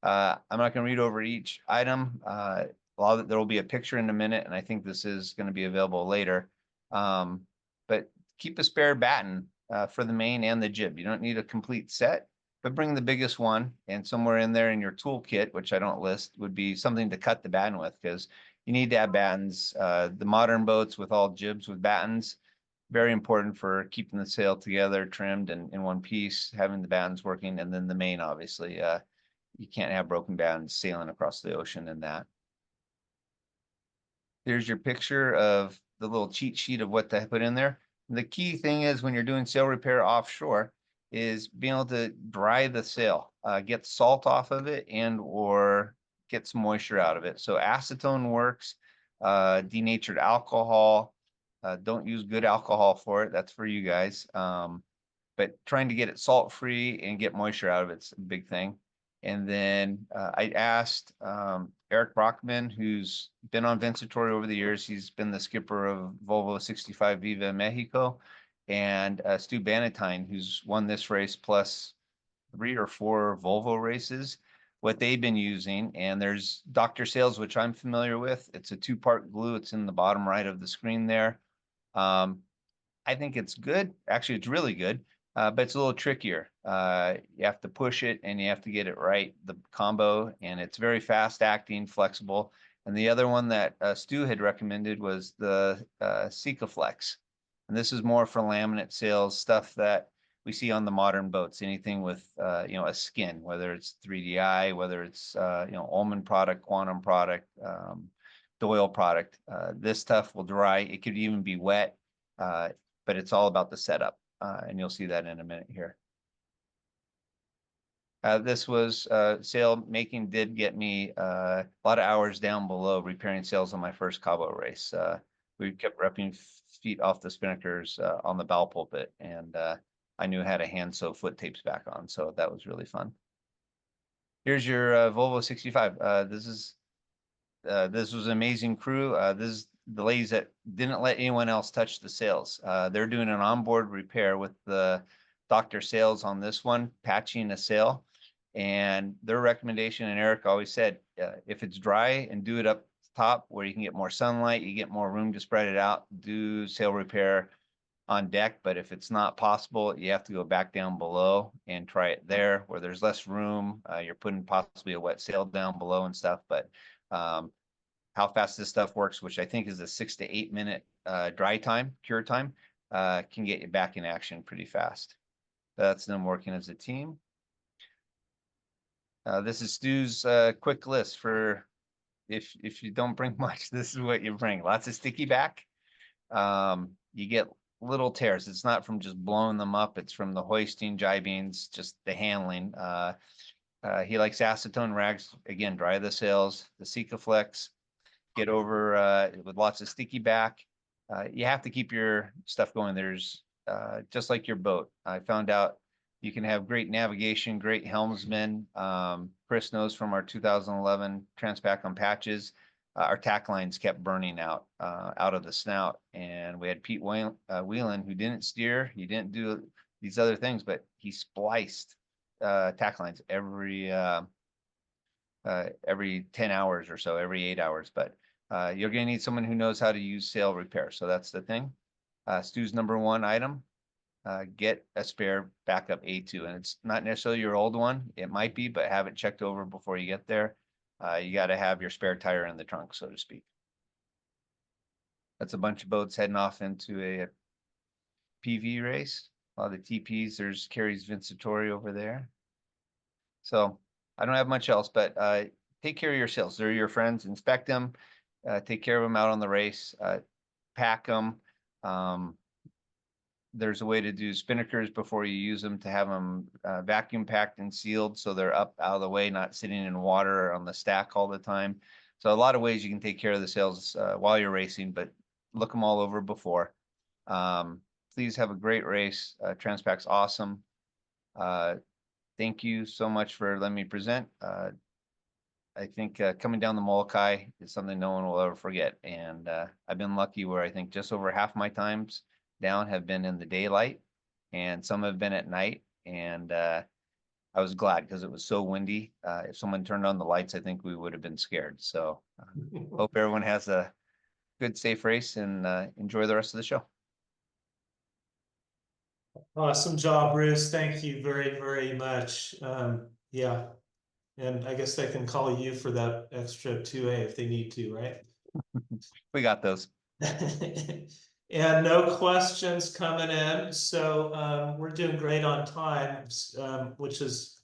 I'm not going to read over each item. There will be a picture in a minute, and I think this is going to be available later. But keep a spare batten for the main and the jib. You don't need a complete set, but bring the biggest one, and somewhere in there in your toolkit, which I don't list, would be something to cut the batten with, because you need to have battens. The modern boats with all jibs with battens, very important for keeping the sail together, trimmed and in one piece, having the battens working, and then the main, obviously. You can't have broken battens sailing across the ocean in that. Here's your picture of the little cheat sheet of what to put in there. The key thing is when you're doing sail repair offshore is being able to dry the sail, get salt off of it and or get some moisture out of it. So acetone works, denatured alcohol. Don't use good alcohol for it. That's for you guys. but trying to get it salt free and get moisture out of it's a big thing. And then I asked Eric Brockman, who's been on Vincitore over the years. He's been the skipper of Volvo 65 Viva Mexico, and Stu Bannatyne, who's won this race plus 3 or 4 Volvo races, what they've been using. And there's Dr. Sails, which I'm familiar with. It's a 2-part glue. It's in the bottom right of the screen there. I think it's good. Actually, it's really good, but it's a little trickier. You have to push it and you have to get it right, the combo, and it's very fast acting, flexible. And the other one that Stu had recommended was the Sikaflex. And this is more for laminate sails, stuff that we see on the modern boats, anything with, a skin, whether it's 3DI, whether it's, Ullman product, Quantum product, Doyle product. This stuff will dry. It could even be wet, but it's all about the setup. And you'll see that in a minute here. This was sail making did get me a lot of hours down below repairing sails on my first Cabo race. We kept repping feet off the spinnakers on the bow pulpit, and I knew how to hand sew foot tapes back on, so that was really fun. Here's your Volvo 65. This was an amazing crew. This is the ladies that didn't let anyone else touch the sails. They're doing an onboard repair with the Dr. Sails on this one, patching a sail. And their recommendation, and Eric always said, if it's dry and do it up top where you can get more sunlight, you get more room to spread it out, do sail repair on deck. But if it's not possible, you have to go back down below and try it there where there's less room. You're putting possibly a wet sail down below and stuff, but how fast this stuff works, which I think is a 6 to 8 minute dry time, cure time, can get you back in action pretty fast. That's them working as a team. This is Stu's quick list for if you don't bring much, this is what you bring. Lots of sticky back. You get little tears. It's not from just blowing them up. It's from the hoisting, jibings, just the handling. He likes acetone rags. Again, dry the sails, the Sikaflex. Get over with lots of sticky back. You have to keep your stuff going. There's just like your boat. I found out you can have great navigation, great helmsmen. Chris knows from our 2011 Transpac on patches, our tack lines kept burning out of the snout. And we had Pete Whelan, who didn't steer. He didn't do these other things, but he spliced tack lines every 10 hours or so, every 8 hours. But you're going to need someone who knows how to use sail repair. So that's the thing. Stu's #1 item, get a spare backup A2. And it's not necessarily your old one. It might be, but have it checked over before you get there. You got to have your spare tire in the trunk, so to speak. That's a bunch of boats heading off into a PV race. A lot of the TPs. There's Kerry's Vincitore over there. So I don't have much else, but take care of your sails. They're your friends. Inspect them. Take care of them out on the race. Pack them. There's a way to do spinnakers before you use them to have them vacuum packed and sealed so they're up out of the way, not sitting in water on the stack all the time. So a lot of ways you can take care of the sails while you're racing, but look them all over before. Please have a great race. Transpac's awesome. Thank you so much for letting me present. I think coming down the Molokai is something no one will ever forget. And I've been lucky where I think just over half my times down have been in the daylight and some have been at night. And I was glad because it was so windy. If someone turned on the lights, I think we would have been scared. So hope everyone has a good, safe race and enjoy the rest of the show. Awesome job, Bruce. Thank you very, very much. Yeah. And I guess they can call you for that extra 2A if they need to, right? We got those. And no questions coming in. So we're doing great on time, which is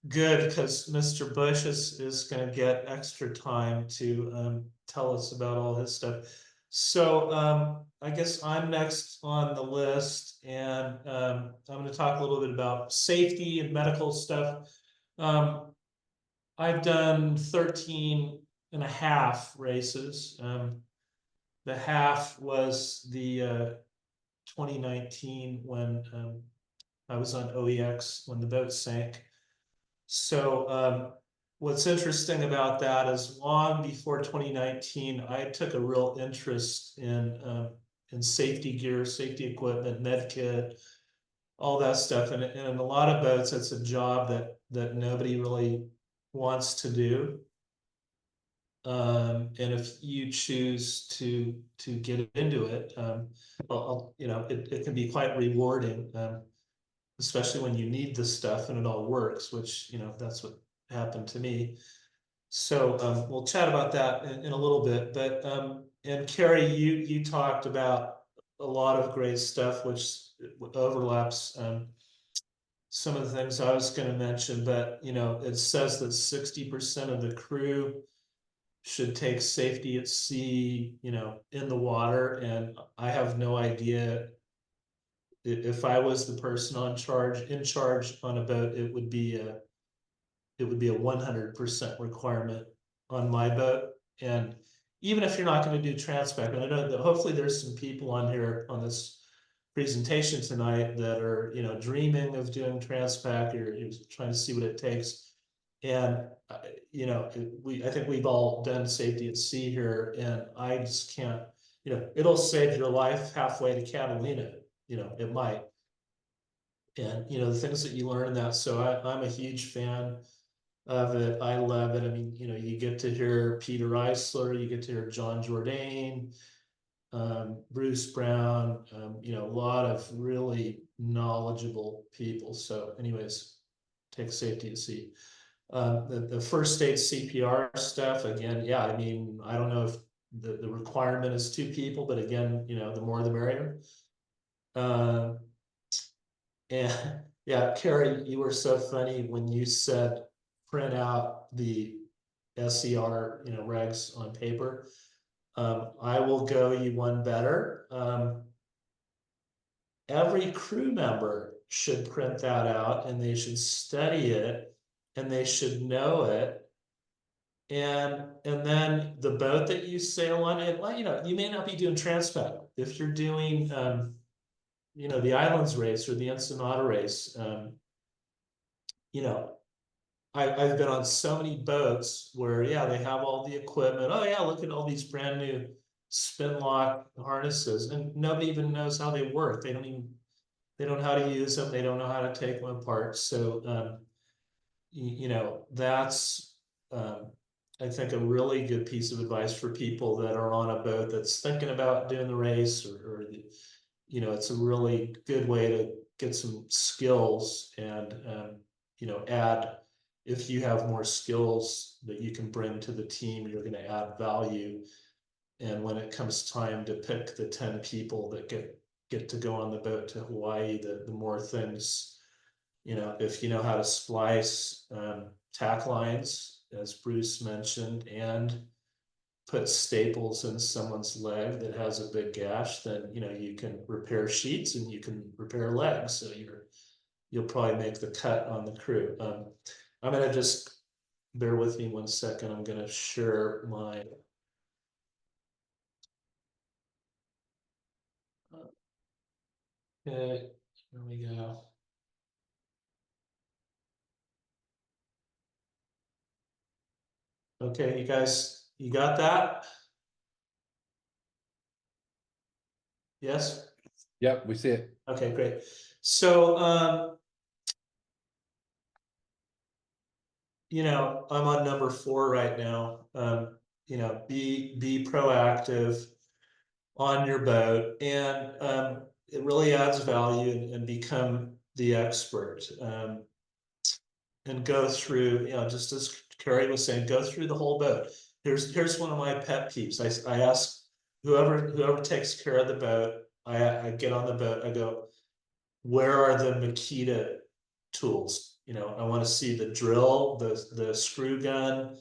good because Mr. Busch is going to get extra time to tell us about all his stuff. So I guess I'm next on the list, and I'm going to talk a little bit about safety and medical stuff. I've done 13.5 races. The half was the 2019 when I was on OEX when the boat sank. So what's interesting about that is long before 2019, I took a real interest in safety gear, safety equipment, med kit, all that stuff. And in a lot of boats, it's a job that nobody really wants to do. And if you choose to get into it, you know, it can be quite rewarding, especially when you need the stuff and it all works, which, you know, that's what happened to me. So we'll chat about that in a little bit. But and Kerry, you talked about a lot of great stuff, which overlaps some of the things I was going to mention. But you know, it says that 60% of the crew should take safety at sea, you know, in the water, and I have no idea if I was the person in charge on a boat, it would be a 100% requirement on my boat. And even if you're not going to do Transpac, and I know that hopefully there's some people on here on this presentation tonight that are, you know, dreaming of doing Transpac or trying to see what it takes. And you know, I think we've all done safety at sea here, and I just can't, you know, it'll save your life halfway to Catalina, you know, it might. And you know, the things that you learn in that. So I'm a huge fan of it. I love it. I mean, you know, you get to hear Peter Eisler, you get to hear John Jourdain, Bruce Brown, you know, a lot of really knowledgeable people. So anyways, take safety at sea. The first aid CPR stuff, again, yeah, I mean, I don't know if the requirement is 2 people, but again, you know, the more the merrier. And yeah, Kerry, you were so funny when you said print out the SCR, you know, regs on paper. I will go you one better. Every crew member should print that out, and they should study it, and they should know it. And then the boat that you sail on it, well, you know, you may not be doing Transpac. If you're doing you know, the Islands race or the Ensenada race, you know, I've been on so many boats where, yeah, they have all the equipment. Oh yeah, look at all these brand new spin lock harnesses, and nobody even knows how they work. They don't know how to use them. They don't know how to take them apart. So, you know, that's, I think, a really good piece of advice for people that are on a boat that's thinking about doing the race, or the, you know, it's a really good way to get some skills and, you know, add, if you have more skills that you can bring to the team, you're going to add value. And when it comes time to pick the 10 people that get to go on the boat to Hawaii, the more things, you know, if you know how to splice tack lines, as Bruce mentioned, and put staples in someone's leg that has a big gash, then you know you can repair sheets and you can repair legs. So you'll probably make the cut on the crew. I'm gonna just bear with me 1 second. I'm gonna share my okay, here we go. Okay, you guys, you got that? Yes? Yep, we see it. Okay, great. So you know, I'm on number 4 right now. You know, be proactive on your boat, and it really adds value, and become the expert, and go through, you know, just as Kerry was saying, go through the whole boat. Here's one of my pet peeves. I ask whoever takes care of the boat, I get on the boat, I go, where are the Makita tools? You know, I want to see the drill, the screw gun,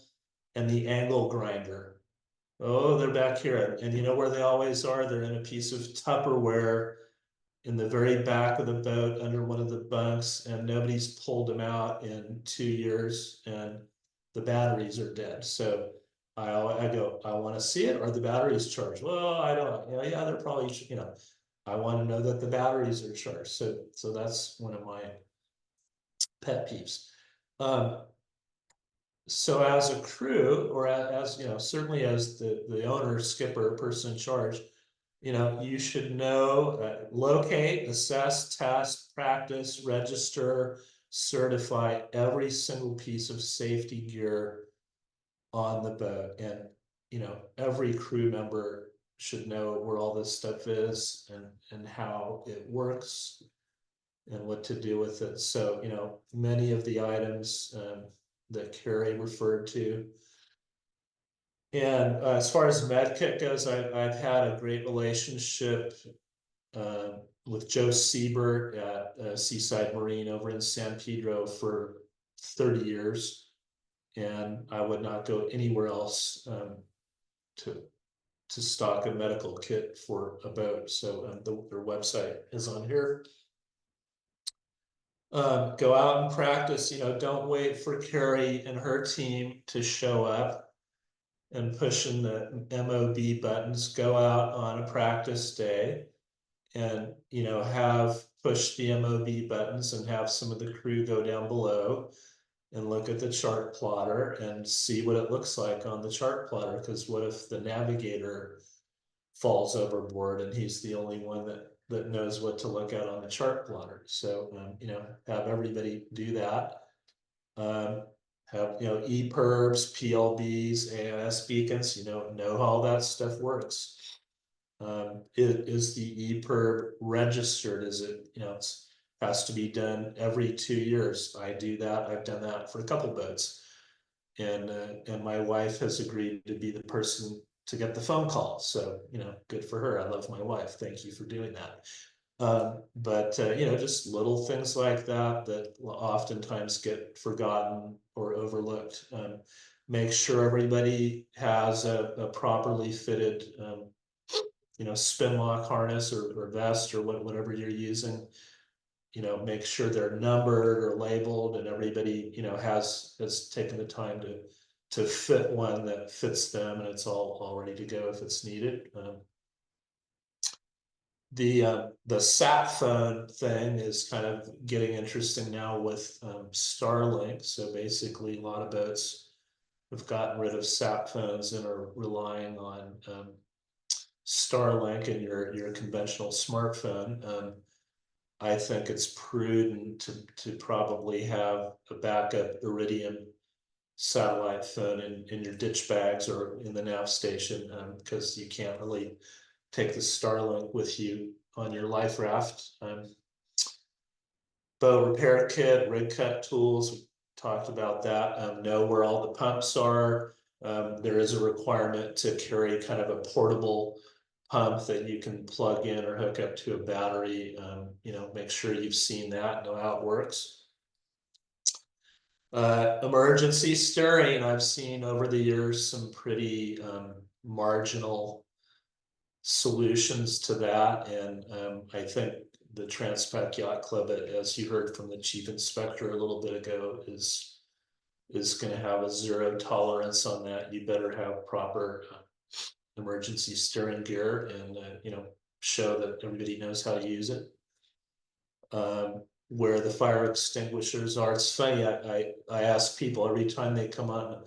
and the angle grinder. Oh, they're back here. And you know where they always are? They're in a piece of Tupperware in the very back of the boat under one of the bunks, and nobody's pulled them out in 2 years, and the batteries are dead. So I go, I want to see it. Are the batteries charged? Well, I don't know. Yeah, they're probably, you know. I want to know that the batteries are charged. So that's one of my pet peeves. So as a crew, or as you know, certainly as the owner, skipper, person in charge, you know, you should know, locate, assess, test, practice, register, certify every single piece of safety gear on the boat. And, you know, every crew member should know where all this stuff is and how it works and what to do with it. So, you know, many of the items that Kerry referred to. And as far as MedKit goes, I've had a great relationship with Joe Siebert at Seaside Marine over in San Pedro for 30 years. And I would not go anywhere else to stock a medical kit for a boat. So their website is on here. Go out and practice, you know, don't wait for Kerry and her team to show up and pushing the MOB buttons. Go out on a practice day and, you know, have push the MOB buttons and have some of the crew go down below and look at the chart plotter and see what it looks like on the chart plotter. Because what if the navigator falls overboard and he's the only one that knows what to look at on the chart plotter? So you know, have everybody do that. Have, you know, EPIRBs, PLBs, AIS beacons, you know how all that stuff works. Is the EPIRB registered? Is it, you know, it's has to be done every 2 years. I do that. I've done that for a couple boats. And my wife has agreed to be the person to get the phone call. So, you know, good for her. I love my wife. Thank you for doing that. But you know, just little things like that oftentimes get forgotten or overlooked. Make sure everybody has a properly fitted, you know, spin lock harness or vest or whatever you're using. You know, make sure they're numbered or labeled, and everybody, you know, has taken the time to fit one that fits them, and it's all ready to go if it's needed. The sat phone thing is kind of getting interesting now with Starlink. So basically, a lot of boats have gotten rid of sat phones and are relying on Starlink and your conventional smartphone. I think it's prudent to probably have a backup Iridium satellite phone in your ditch bags or in the nav station, because you can't really take the Starlink with you on your life raft. Boat repair kit, rig cut tools, we talked about that. Know where all the pumps are. There is a requirement to carry kind of a portable pump that you can plug in or hook up to a battery. You know, make sure you've seen that, know how it works. Emergency steering, I've seen over the years some pretty marginal solutions to that, and I think the Transpac Yacht Club, as you heard from the chief inspector a little bit ago, is going to have a zero tolerance on that. You better have proper emergency steering gear and you know, show that everybody knows how to use it. Where the fire extinguishers are, it's funny, I ask people every time they come on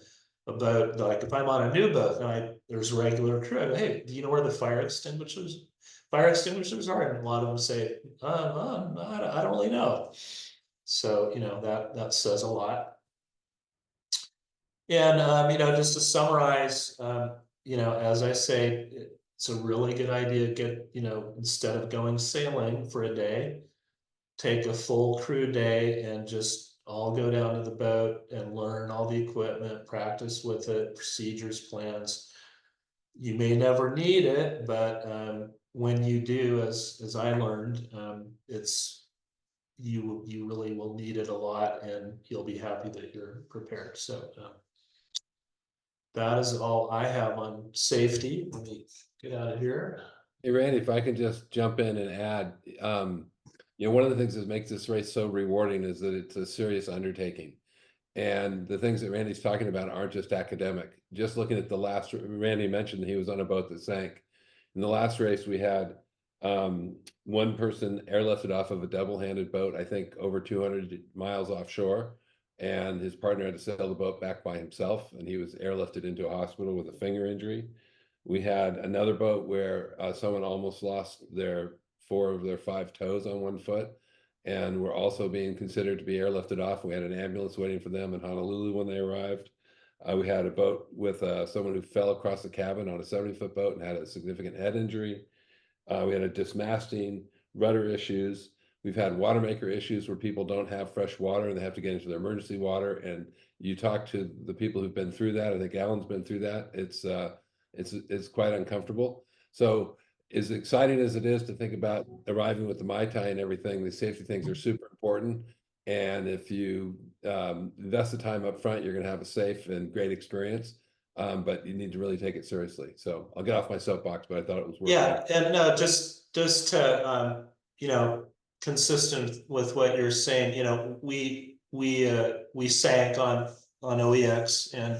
a boat, like if I'm on a new boat and there's a regular crew, I go, hey, do you know where the fire extinguishers are? And a lot of them say, I don't really know. So, you know, that says a lot. And you know, just to summarize, you know, as I say, it's a really good idea to you know, instead of going sailing for a day, take a full crew day and just all go down to the boat and learn all the equipment, practice with it, procedures, plans. You may never need it, but when you do, as I learned, you really will need it a lot, and you'll be happy that you're prepared. So that is all I have on safety. Let me get out of here. Hey, Randy, if I can just jump in and add, you know, one of the things that makes this race so rewarding is that it's a serious undertaking. And the things that Randy's talking about aren't just academic. Just looking at the last, Randy mentioned that he was on a boat that sank. In the last race, we had One person airlifted off of a double-handed boat, I think over 200 miles offshore, and his partner had to sail the boat back by himself, and he was airlifted into a hospital with a finger injury. We had another boat where someone almost lost 4 of their 5 toes on one foot, and were also being considered to be airlifted off. We had an ambulance waiting for them in Honolulu when they arrived. We had a boat with someone who fell across the cabin on a 70-foot boat and had a significant head injury. We had a dismasting, rudder issues. We've had water maker issues where people don't have fresh water and they have to get into their emergency water. And you talk to the people who've been through that. I think Alan's been through that. It's quite uncomfortable. So as exciting as it is to think about arriving with the Mai Tai and everything, the safety things are super important. And if you invest the time up front, you're going to have a safe and great experience. But you need to really take it seriously. So I'll get off my soapbox, but I thought it was worth Yeah, it. and no, just to you know, consistent with what you're saying, you know, we sank on OEX, and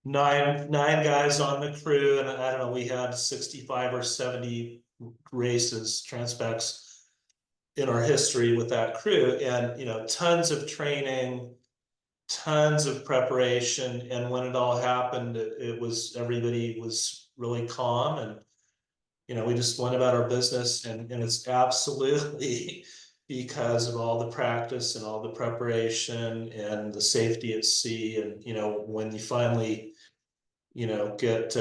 nine guys on the crew, and I don't know, we had 65 or 70 races, Transpecs in our history with that crew, and you know, tons of training, tons of preparation, and when it all happened, it was, everybody was really calm, and you know, we just went about our business, and it's absolutely because of all the practice and all the preparation and the safety at sea. And you know, when you finally, you know, get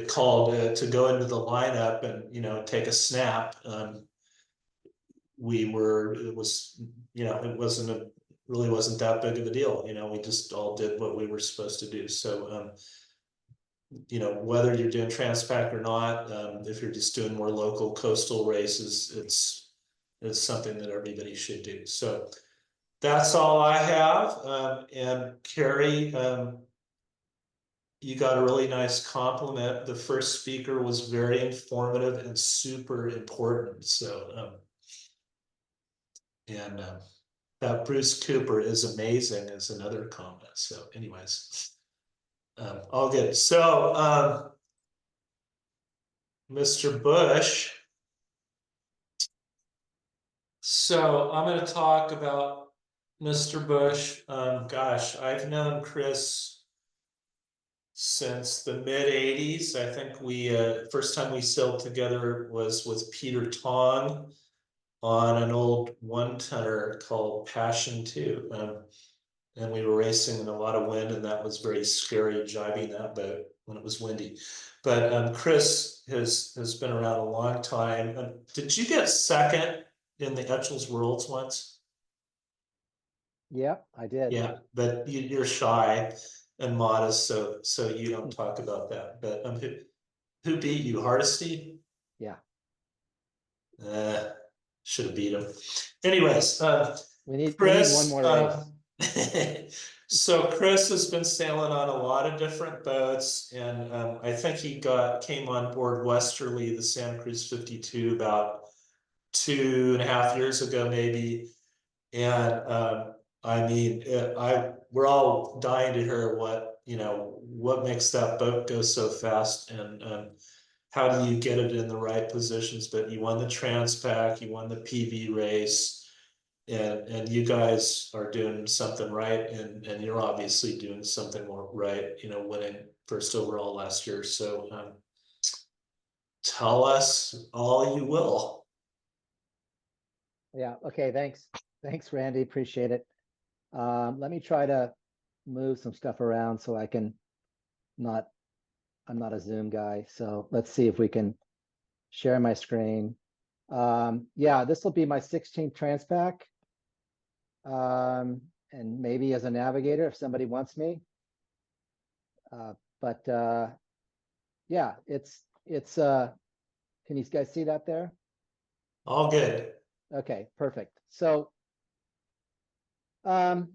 called to go into the lineup and you know, take a snap, it was, you know, it really wasn't that big of a deal. You know, we just all did what we were supposed to do. So you know, whether you're doing Transpac or not, if you're just doing more local coastal races, it's something that everybody should do. So that's all I have. And Kerry, you got a really nice compliment. The first speaker was very informative and super important. So, that Bruce Cooper is amazing is another comment. So anyways, all good. So, Mr. Busch. So I'm going to talk about Mr. Busch. Gosh, I've known Chris since the mid 80s. I think we first time we sailed together was with Peter Tong on an old 1-tonner called Passion 2. And we were racing in a lot of wind, and that was very scary, driving that boat when it was windy. But Chris has been around a long time. Did you get second in the Etchells Worlds once? Yeah, I did. Yeah, but you're shy and modest, so you don't talk about that. But who beat you? Hardesty? Yeah. Should have beat him. Anyways, We need Chris, one more race. So Chris has been sailing on a lot of different boats, and I think he came on board Westerly, the Santa Cruz 52, about 2.5 years ago, maybe. And I mean, we're all dying to hear what makes that boat go so fast, and how do you get it in the right positions. But you won the Transpac, you won the PV race. And you guys are doing something right, and you're obviously doing something more right, winning first overall last year. So tell us all you will. Yeah. Okay. Thanks, Randy. Appreciate it. Let me try to move some stuff around so I can I'm not a Zoom guy. So let's see if we can share my screen. Yeah, this will be my 16th Transpac. And maybe as a navigator if somebody wants me. But yeah, it's can you guys see that there? All good. Okay, perfect. So yeah,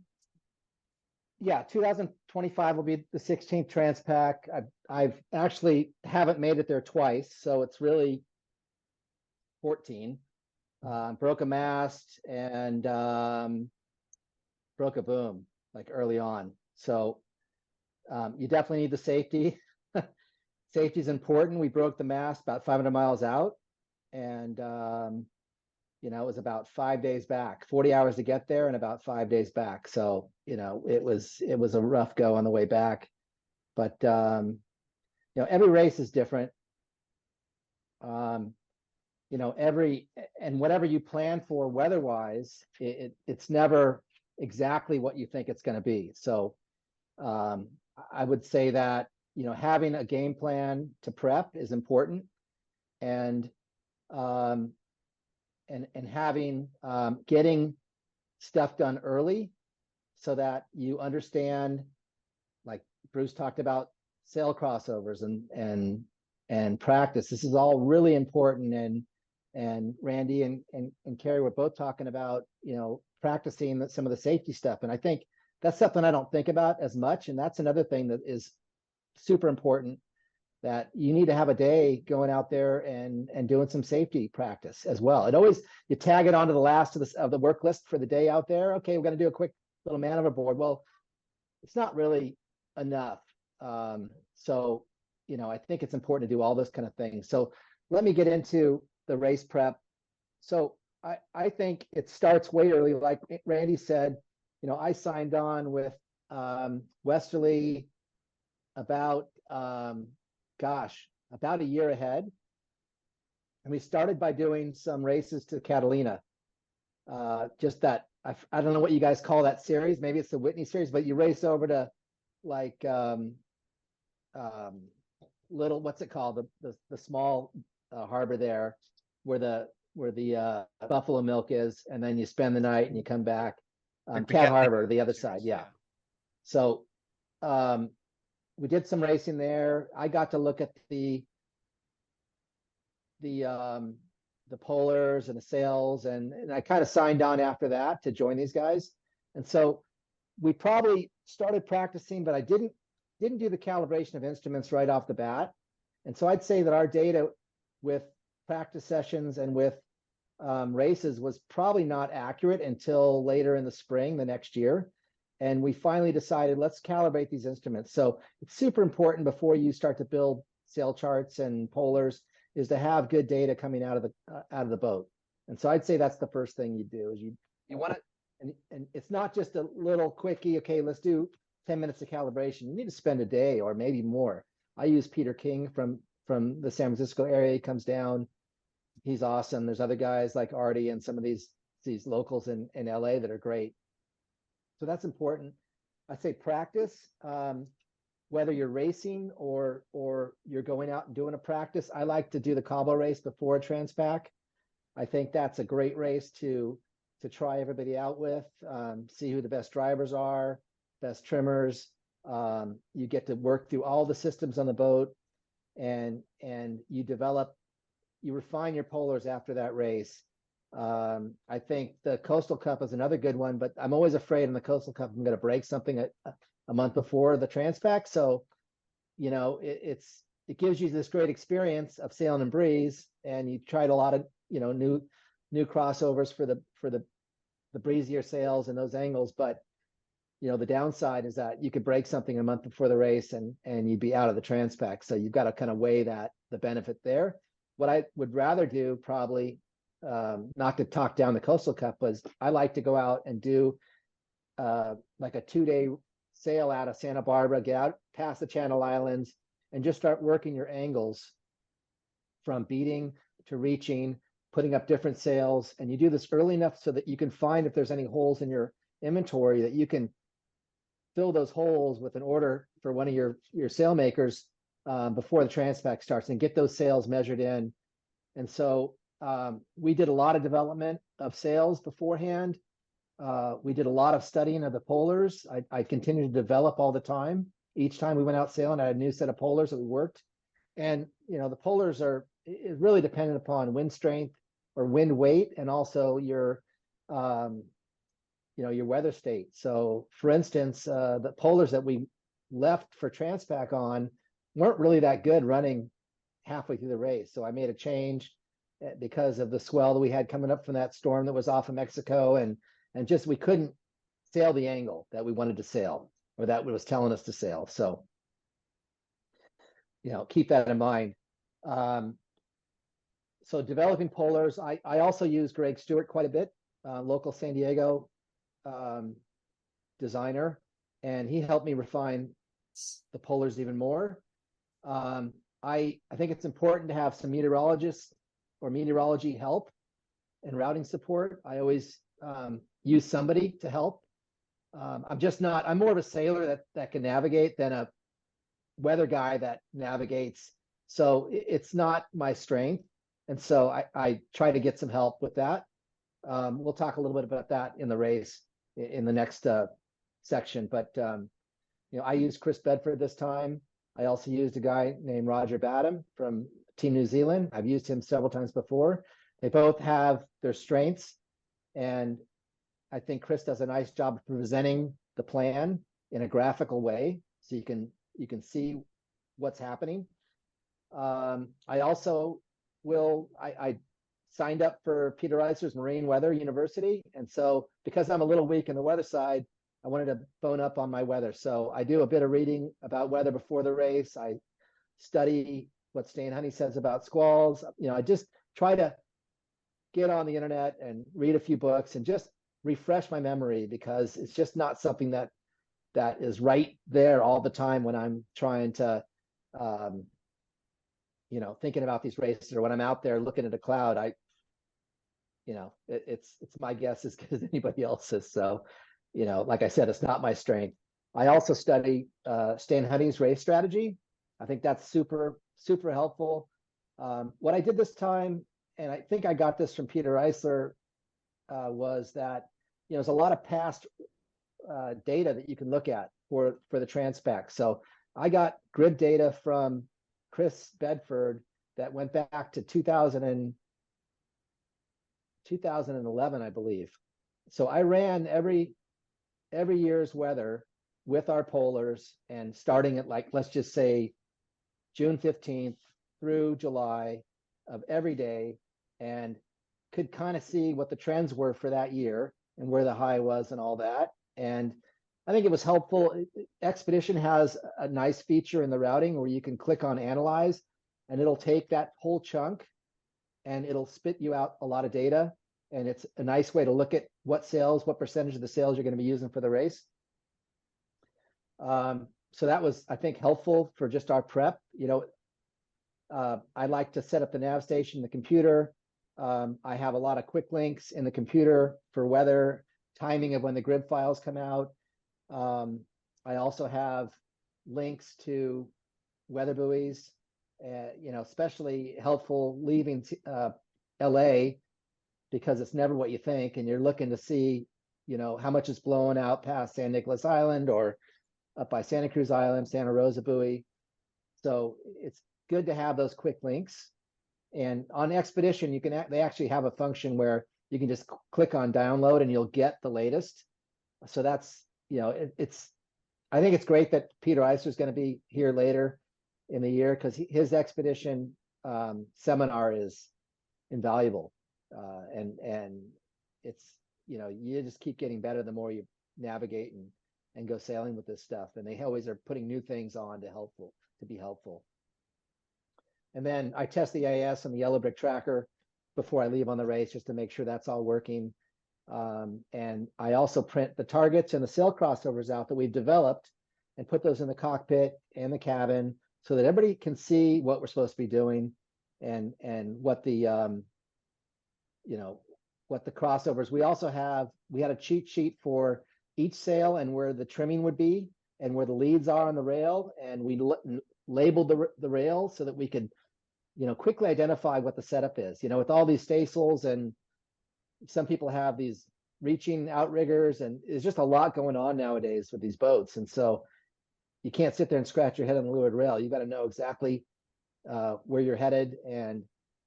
2025 will be the 16th Transpac. I've actually haven't made it there twice, so it's really 14. Broke a mast and broke a boom like early on. So you definitely need the safety. Safety is important. We broke the mast about 500 miles out, and it was about 5 days back, 40 hours to get there and about 5 days back. So, it was a rough go on the way back. But every race is different. And whatever you plan for weather-wise, it's never exactly what you think it's going to be. So I would say that, having a game plan to prep is important, and having getting stuff done early so that you understand, like Bruce talked about, sail crossovers and practice. This is all really important, and Randy and Kerry were both talking about, practicing some of the safety stuff. And I think that's something I don't think about as much. And that's another thing that is super important, that you need to have a day going out there and doing some safety practice as well. It always, you tag it onto the last of the work list for the day out there. Okay, we're going to do a quick little man overboard. Well, it's not really enough. So, I think it's important to do all those kind of things. So let me get into the race prep. So I think it starts way early. Like Randy said, I signed on with Westerly about about a year ahead. And we started by doing some races to Catalina. Just that, I don't know what you guys call that series. Maybe it's the Whitney series, but you race over to like little, what's it called? The small harbor there where the buffalo milk is, and then you spend the night and you come back. Cat Harbor, the other side, yeah. So we did some racing there. I got to look at the polars and the sails, and I kind of signed on after that to join these guys. And so we probably started practicing, but I didn't do the calibration of instruments right off the bat. And so I'd say that our data with practice sessions and with races was probably not accurate until later in the spring the next year. And we finally decided, let's calibrate these instruments. So it's super important before you start to build sail charts and polars is to have good data coming out of the boat. And so I'd say that's the first thing you do, is you want to, and it's not just a little quickie, okay, let's do 10 minutes of calibration. You need to spend a day or maybe more. I use Peter King from the San Francisco area. He comes down. He's awesome. There's other guys like Artie and some of these locals in LA that are great. So that's important. I'd say practice, whether you're racing or you're going out and doing a practice. I like to do the Cabo race before a Transpac. I think that's a great race to try everybody out with, see who the best drivers are, best trimmers. You get to work through all the systems on the boat, and you refine your polars after that race. I think the Coastal Cup is another good one, but I'm always afraid in the Coastal Cup I'm going to break something a month before the Transpac. So, it gives you this great experience of sailing in breeze, and you tried a lot of new crossovers for the breezier sails and those angles. But the downside is that you could break something a month before the race and you'd be out of the Transpac. So you've got to kind of weigh the benefit there. What I would rather do, probably, not to talk down the Coastal Cup, was I like to go out and do like a 2-day sail out of Santa Barbara, get out past the Channel Islands, and just start working your angles from beating to reaching, putting up different sails. And you do this early enough so that you can find if there's any holes in your inventory, that you can fill those holes with an order for one of your sail makers before the Transpac starts, and get those sails measured in. And so we did a lot of development of sails beforehand. We did a lot of studying of the polars. I continued to develop all the time. Each time we went out sailing, I had a new set of polars that we worked. And the polars is really dependent upon wind strength or wind weight, and also your weather state. So for instance, the polars that we left for Transpac on weren't really that good running halfway through the race. So I made a change because of the swell that we had coming up from that storm that was off of Mexico, and just we couldn't sail the angle that we wanted to sail, or that was telling us to sail. So keep that in mind. So developing polars, I also use Greg Stewart quite a bit, local San Diego designer, and he helped me refine the polars even more. I think it's important to have some meteorologists or meteorology help and routing support. I always use somebody to help. I'm more of a sailor that can navigate than a weather guy that navigates. So it's not my strength. And so I try to get some help with that. We'll talk a little bit about that in the race in the next section. But, I used Chris Bedford this time. I also used a guy named Roger Badham from Team New Zealand. I've used him several times before. They both have their strengths. And I think Chris does a nice job of presenting the plan in a graphical way. So you can see what's happening. I also I signed up for Peter Reiser's Marine Weather University. And so because I'm a little weak in the weather side, I wanted to bone up on my weather. So I do a bit of reading about weather before the race. I study what Stan Honey says about squalls. I just try to get on the internet and read a few books and just refresh my memory, because it's just not something that is right there all the time when I'm trying to, thinking about these races, or when I'm out there looking at a cloud. It's my guess as good as anybody else's. So, like I said, it's not my strength. I also study Stan Honey's race strategy. I think that's super, super helpful. What I did this time, and I think I got this from Peter Eisler, was that there's a lot of past data that you can look at for the Transpac. So I got grid data from Chris Bedford that went back to 2011, I believe. So I ran every year's weather with our polars, and starting at, like, let's just say June 15th through July of every day, and could kind of see what the trends were for that year and where the high was and all that. And I think it was helpful. Expedition has a nice feature in the routing where you can click on analyze, and it'll take that whole chunk and it'll spit you out a lot of data. And it's a nice way to look at what percentage of the sails you're going to be using for the race. So that was, I think, helpful for just our prep. I like to set up the nav station, the computer. I have a lot of quick links in the computer for weather, timing of when the grid files come out. I also have links to weather buoys, especially helpful leaving LA, because it's never what you think, and you're looking to see, how much is blowing out past San Nicolas Island or up by Santa Cruz Island, Santa Rosa buoy. So it's good to have those quick links. And on Expedition, they actually have a function where you can just click on download and you'll get the latest. So that's, I think it's great that Peter Eisler is going to be here later in the year, because his Expedition seminar is invaluable. And it's, you just keep getting better the more you navigate and go sailing with this stuff. And they always are putting new things on to be helpful. And then I test the AIS and the Yellow Brick Tracker before I leave on the race, just to make sure that's all working. And I also print the targets and the sail crossovers out that we've developed and put those in the cockpit and the cabin, so that everybody can see what we're supposed to be doing and what the what the crossovers. We had a cheat sheet for each sail and where the trimming would be and where the leads are on the rail, and we labeled the rail so that we could quickly identify what the setup is. With all these staysails, and some people have these reaching outriggers, and there's just a lot going on nowadays with these boats. And so you can't sit there and scratch your head on the leeward rail. You got to know exactly where you're headed and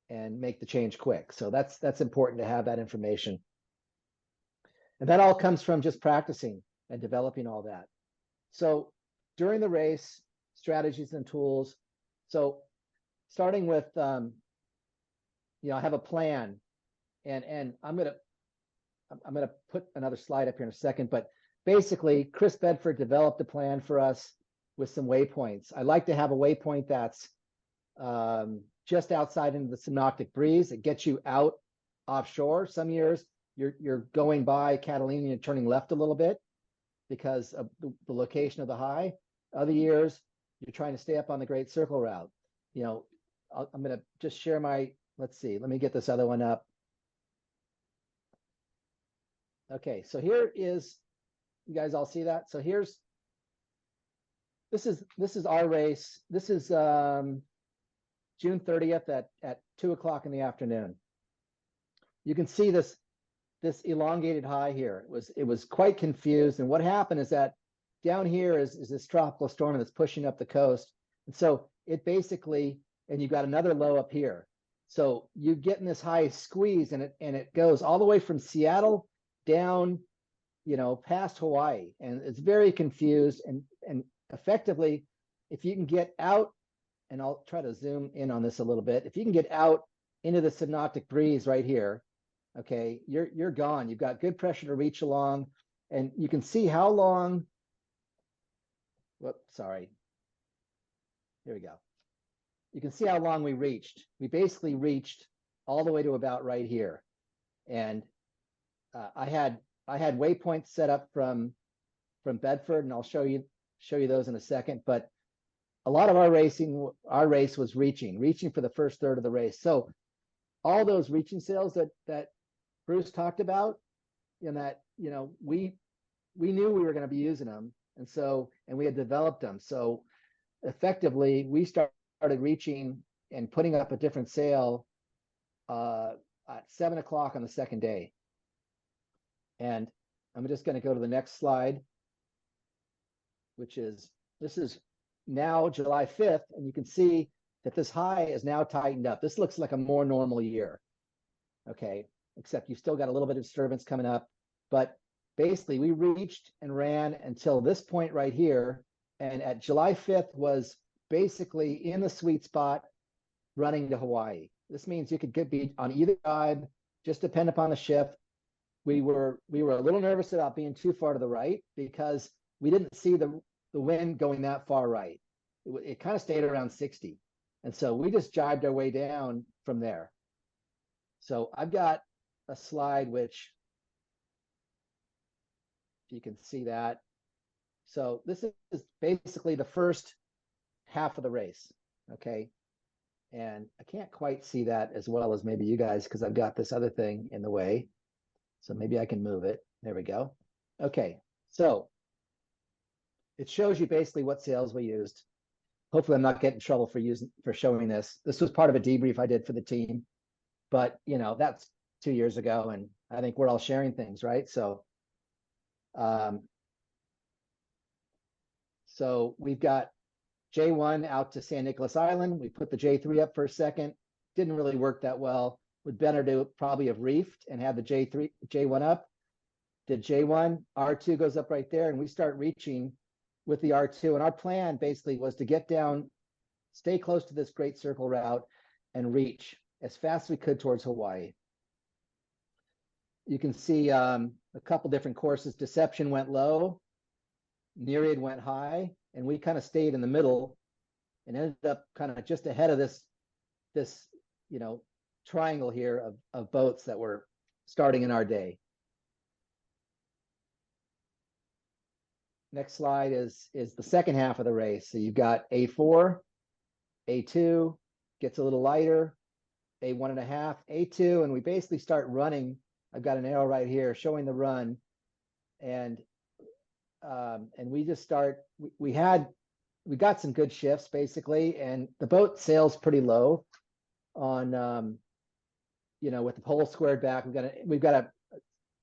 make the change quick. So that's important to have that information. And that all comes from just practicing and developing all that. So during the race, strategies and tools. So starting with, I have a plan, and I'm gonna put another slide up here in a second, but basically Chris Bedford developed a plan for us with some waypoints. I like to have a waypoint that's just outside into the synoptic breeze. It gets you out offshore. Some years you're going by Catalina and turning left a little bit because of the location of the high. Other years you're trying to stay up on the Great Circle route. You know, I'm going to just share my, let's see, let me get this other one up. Okay, so here is, you guys all see that? So here's, this is our race. This is June 30th at 2 o'clock in the afternoon. You can see this elongated high here. It was quite confused. And what happened is that down here is this tropical storm that's pushing up the coast. And so it basically, and you've got another low up here. So you get in this high squeeze and it goes all the way from Seattle down, you know, past Hawaii. And it's very confused and effectively, if you can get out, and I'll try to zoom in on this a little bit. If you can get out into the synoptic breeze right here, okay, you're gone. You've got good pressure to reach along, and you can see how long. Whoops, sorry. Here we go. You can see how long we reached. We basically reached all the way to about right here, and I had waypoints set up from Bedford, and I'll show you those in a second. But a lot of our race was reaching for the first third of the race. So all those reaching sails that Bruce talked about, and that, you know, we knew we were going to be using them, and we had developed them. So effectively, we started reaching and putting up a different sail at 7 o'clock on the second day. And I'm just going to go to the next slide, which is, this is now July 5th, and you can see that this high is now tightened up. This looks like a more normal year, okay, except you still got a little bit of disturbance coming up. But basically, we reached and ran until this point right here, and at July 5th was basically in the sweet spot running to Hawaii. This means you could be on either side, just depend upon the shift. We were a little nervous about being too far to the right because we didn't see the wind going that far right. It kind of stayed around 60. And so we just jibed our way down from there. So I've got a slide which, if you can see that. So this is basically the first half of the race, okay? And I can't quite see that as well as maybe you guys because I've got this other thing in the way. So maybe I can move it. There we go. Okay, so it shows you basically what sails we used. Hopefully I'm not getting in trouble for showing this. This was part of a debrief I did for the team, but you know, that's 2 years ago, and I think we're all sharing things, right? So, so we've got J1 out to San Nicolas Island. We put the J3 up for a second. Didn't really work that well. Would better to probably have reefed and had the J1 up. Did J1, R2 goes up right there, and we start reaching with the R2. And our plan basically was to get down, stay close to this Great Circle route, and reach as fast as we could towards Hawaii. You can see a couple different courses. Deception went low, Nereid went high, and we kind of stayed in the middle and ended up kind of just ahead of this you know, triangle here of boats that were starting in our day. Next slide is the second half of the race. So you've got A4, A2 gets a little lighter, A1.5, A2, and we basically start running. I've got an arrow right here showing the run, and we just start. We got some good shifts basically, and the boat sails pretty low on you know, with the pole squared back. We've got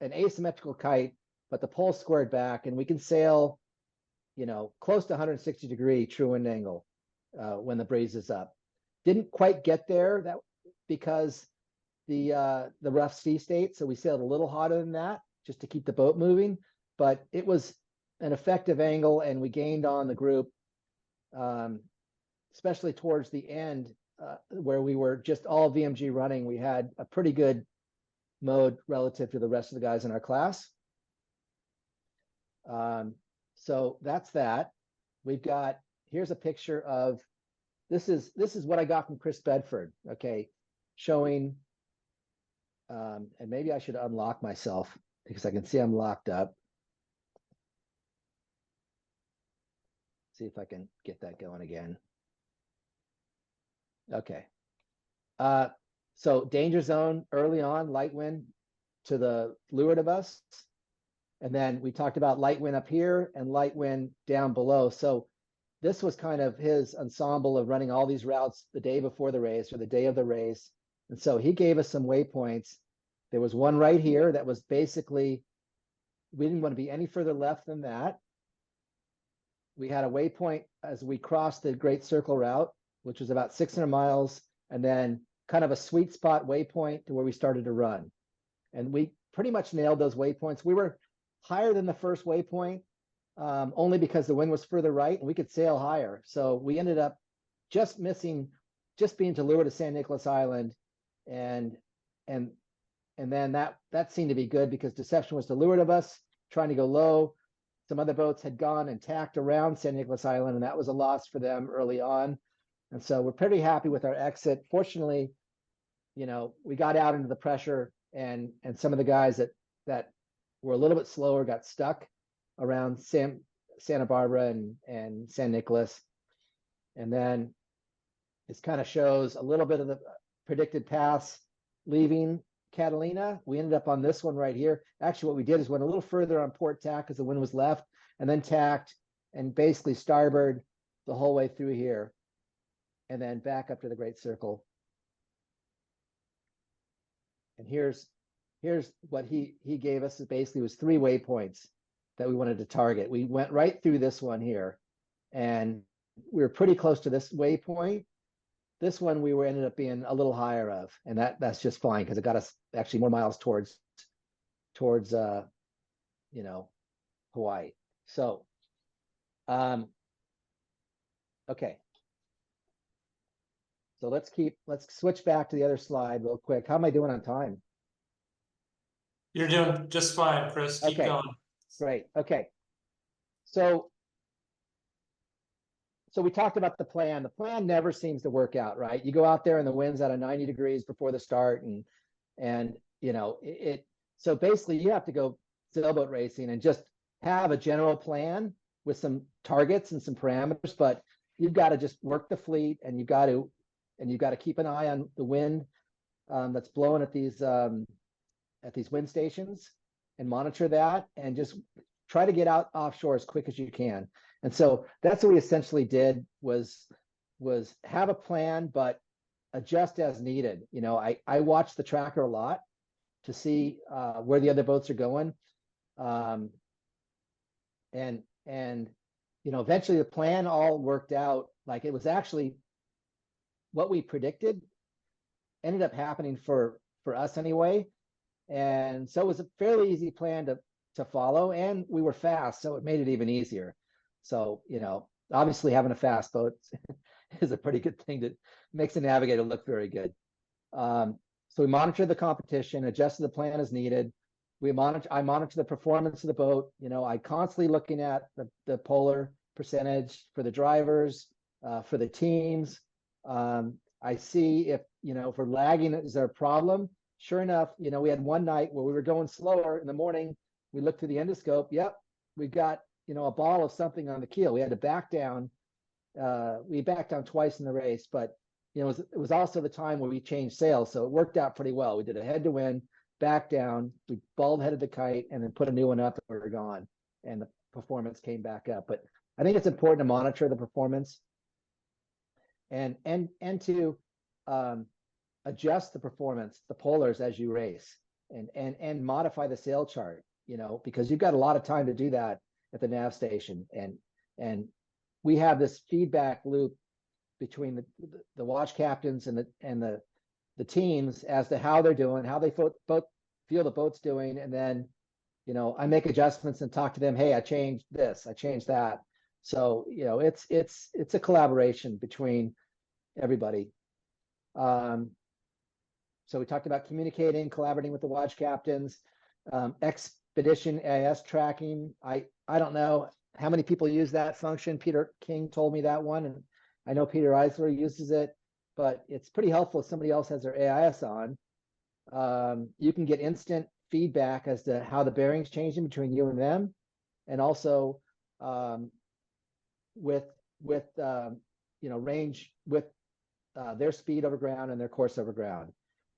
an asymmetrical kite, but the pole squared back, and we can sail, you know, close to 160-degree true wind angle when the breeze is up. Didn't quite get there because the rough sea state, so we sailed a little hotter than that just to keep the boat moving, but it was an effective angle, and we gained on the group, especially towards the end where we were just all VMG running. We had a pretty good mode relative to the rest of the guys in our class. So that's that. We've got here's a picture of, this is what I got from Chris Bedford, okay, showing, and maybe I should unlock myself because I can see I'm locked up. See if I can get that going again. Okay. So danger zone early on, light wind to the leeward of us. And then we talked about light wind up here and light wind down below. So this was kind of his ensemble of running all these routes the day before the race or the day of the race. And so he gave us some waypoints. There was one right here that was basically, we didn't want to be any further left than that. We had a waypoint as we crossed the Great Circle route, which was about 600 miles, and then kind of a sweet spot waypoint to where we started to run. And we pretty much nailed those waypoints. We were higher than the first waypoint, only because the wind was further right and we could sail higher. So we ended up just missing, just being to leeward of San Nicolas Island. And then that seemed to be good because Deception was to leeward of us, trying to go low. Some other boats had gone and tacked around San Nicolas Island, and that was a loss for them early on. And so we're pretty happy with our exit. Fortunately, you know, we got out into the pressure, and some of the guys that were a little bit slower got stuck around Santa Barbara and San Nicolas. And then this kind of shows a little bit of the predicted paths leaving Catalina. We ended up on this one right here. Actually, what we did is went a little further on port tack because the wind was left, and then tacked and basically starboard the whole way through here, and then back up to the Great Circle. And here's what he gave us. It basically was 3 waypoints that we wanted to target. We went right through this one here, and we were pretty close to this waypoint. This one we were ended up being a little higher of, and that's just fine because it got us actually more miles towards you know, Hawaii. So okay. So let's switch back to the other slide real quick. How am I doing on time? You're doing just fine, Chris. Keep Okay. going. Great. Okay. So we talked about the plan. The plan never seems to work out, right? You go out there and the wind's at a 90 degrees before the start, and you know so basically you have to go sailboat racing and just have a general plan with some targets and some parameters, but you've got to just work the fleet, and you've got to keep an eye on the wind that's blowing at these wind stations and monitor that, and just try to get out offshore as quick as you can. And so that's what we essentially did was have a plan, but adjust as needed. You know, I watched the tracker a lot to see where the other boats are going. And you know, eventually the plan all worked out. Like, it was actually what we predicted ended up happening for us anyway. And so it was a fairly easy plan to follow, and we were fast, so it made it even easier. So, you know, obviously having a fast boat is a pretty good thing that makes the Navigator look very good. So we monitored the competition, adjusted the plan as needed. I monitor the performance of the boat. You know, I constantly looking at the polar percentage for the drivers, for the teams. I see if we're lagging, is there a problem? Sure enough, you know, we had one night where we were going slower in the morning. We looked through the endoscope. Yep, we got, you know, a ball of something on the keel. We had to back down. We backed down twice in the race, but you know, it was also the time where we changed sails, so it worked out pretty well. We did a head to wind, back down, we bald headed the kite, and then put a new one up, and we were gone, and the performance came back up. But I think it's important to monitor the performance and to adjust the performance, the polars as you race, and modify the sail chart, you know, because you've got a lot of time to do that at the nav station. And we have this feedback loop between the watch captains and the teams as to how they're doing, how they feel the boat's doing. And then, you know, I make adjustments and talk to them. Hey, I changed this, I changed that. So, you know, it's a collaboration between everybody. So we talked about communicating, collaborating with the watch captains, expedition AIS tracking. I don't know how many people use that function? Peter King told me that one, and I know Peter Eisler uses it, but it's pretty helpful if somebody else has their AIS on. You can get instant feedback as to how the bearing's changing between you and them, and also with range with their speed over ground and their course over ground.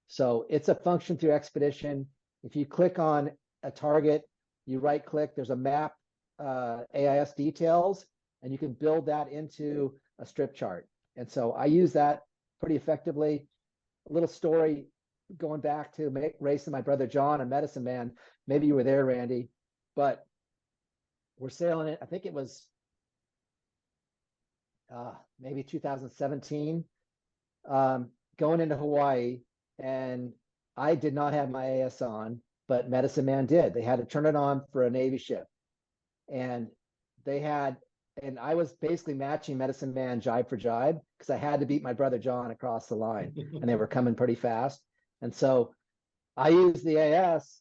So it's a function through Expedition. If you click on a target, you right click, there's a map, AIS details, and you can build that into a strip chart. And so I use that pretty effectively. A little story going back to racing my brother John and Medicine Man. Maybe you were there, Randy, but we're sailing it. I think it was maybe 2017, going into Hawaii, and I did not have my AS on, but Medicine Man did. They had to turn it on for a Navy ship, and I was basically matching Medicine Man jibe for jibe because I had to beat my brother John across the line, and they were coming pretty fast. And so I used the AS,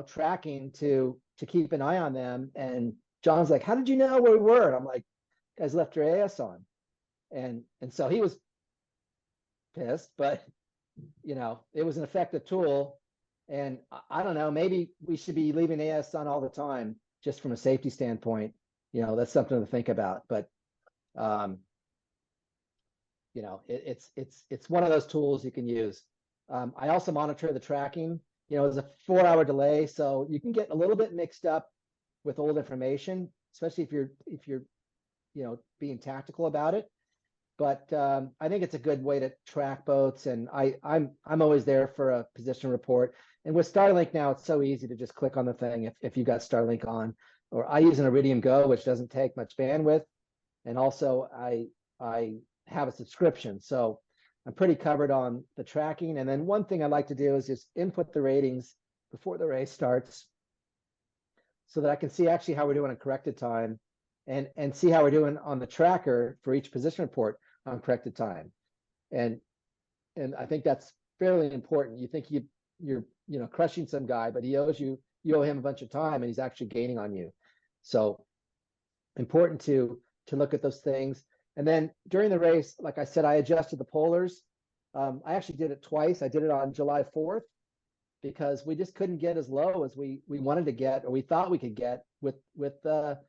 tracking to keep an eye on them. And John's like, "How did you know where we were?" And I'm like, "Guys left your AS on." And so he was pissed, but it was an effective tool. And I don't know, maybe we should be leaving AS on all the time, just from a safety standpoint. That's something to think about. But it's one of those tools you can use. I also monitor the tracking. There's a 4-hour delay, so you can get a little bit mixed up with old information, especially if you're being tactical about it. But I think it's a good way to track boats, and I'm always there for a position report. And with Starlink now, it's so easy to just click on the thing if you got Starlink on. Or I use an Iridium Go, which doesn't take much bandwidth, and also I have a subscription, so I'm pretty covered on the tracking. And then one thing I like to do is just input the ratings before the race starts, so that I can see actually how we're doing on corrected time, and see how we're doing on the tracker for each position report on corrected time. And I think that's fairly important. You think you're crushing some guy, but you owe him a bunch of time, and he's actually gaining on you. So important to look at those things. And then during the race, like I said, I adjusted the polars. I actually did it twice. I did it on July 4th because we just couldn't get as low as we wanted to get, or we thought we could get with the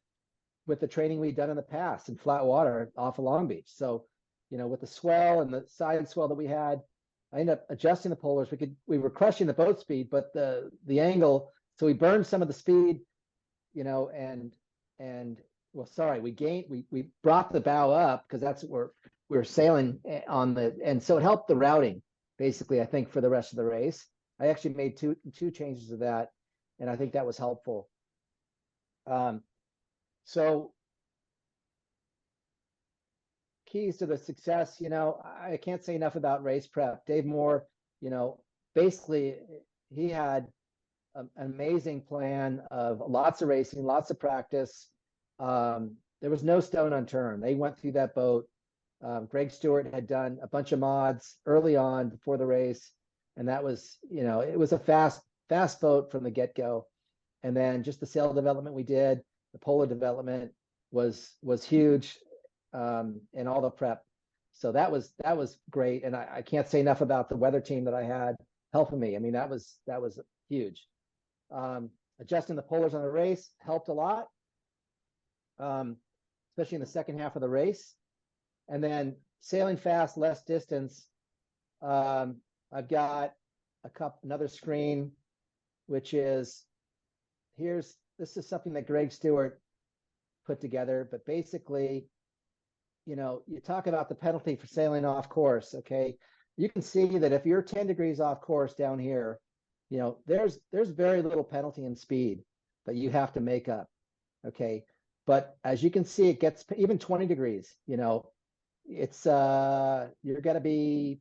training we'd done in the past in flat water off of Long Beach. So, with the swell and the side swell that we had, I ended up adjusting the polars. We were crushing the boat speed, but the angle, so we burned some of the speed, we brought the bow up because that's what we were sailing on and so it helped the routing basically, I think, for the rest of the race. I actually made two changes to that, and I think that was helpful. So keys to the success, I can't say enough about race prep. Dave Moore, basically he had an amazing plan of lots of racing, lots of practice. There was no stone unturned. They went through that boat. Greg Stewart had done a bunch of mods early on before the race, and that was, it was a fast boat from the get-go. And then just the sail development we did, the polar development was huge, and all the prep. So that was great. And I can't say enough about the weather team that I had helping me. I mean, that was huge. Adjusting the polars on the race helped a lot, especially in the second half of the race. And then sailing fast, less distance. I've got another screen, which is this is something that Greg Stewart put together. But basically, you talk about the penalty for sailing off course. Okay, you can see that if you're 10 degrees off course down here, there's very little penalty in speed that you have to make up. Okay, but as you can see, it gets even 20 degrees. It's you're going to be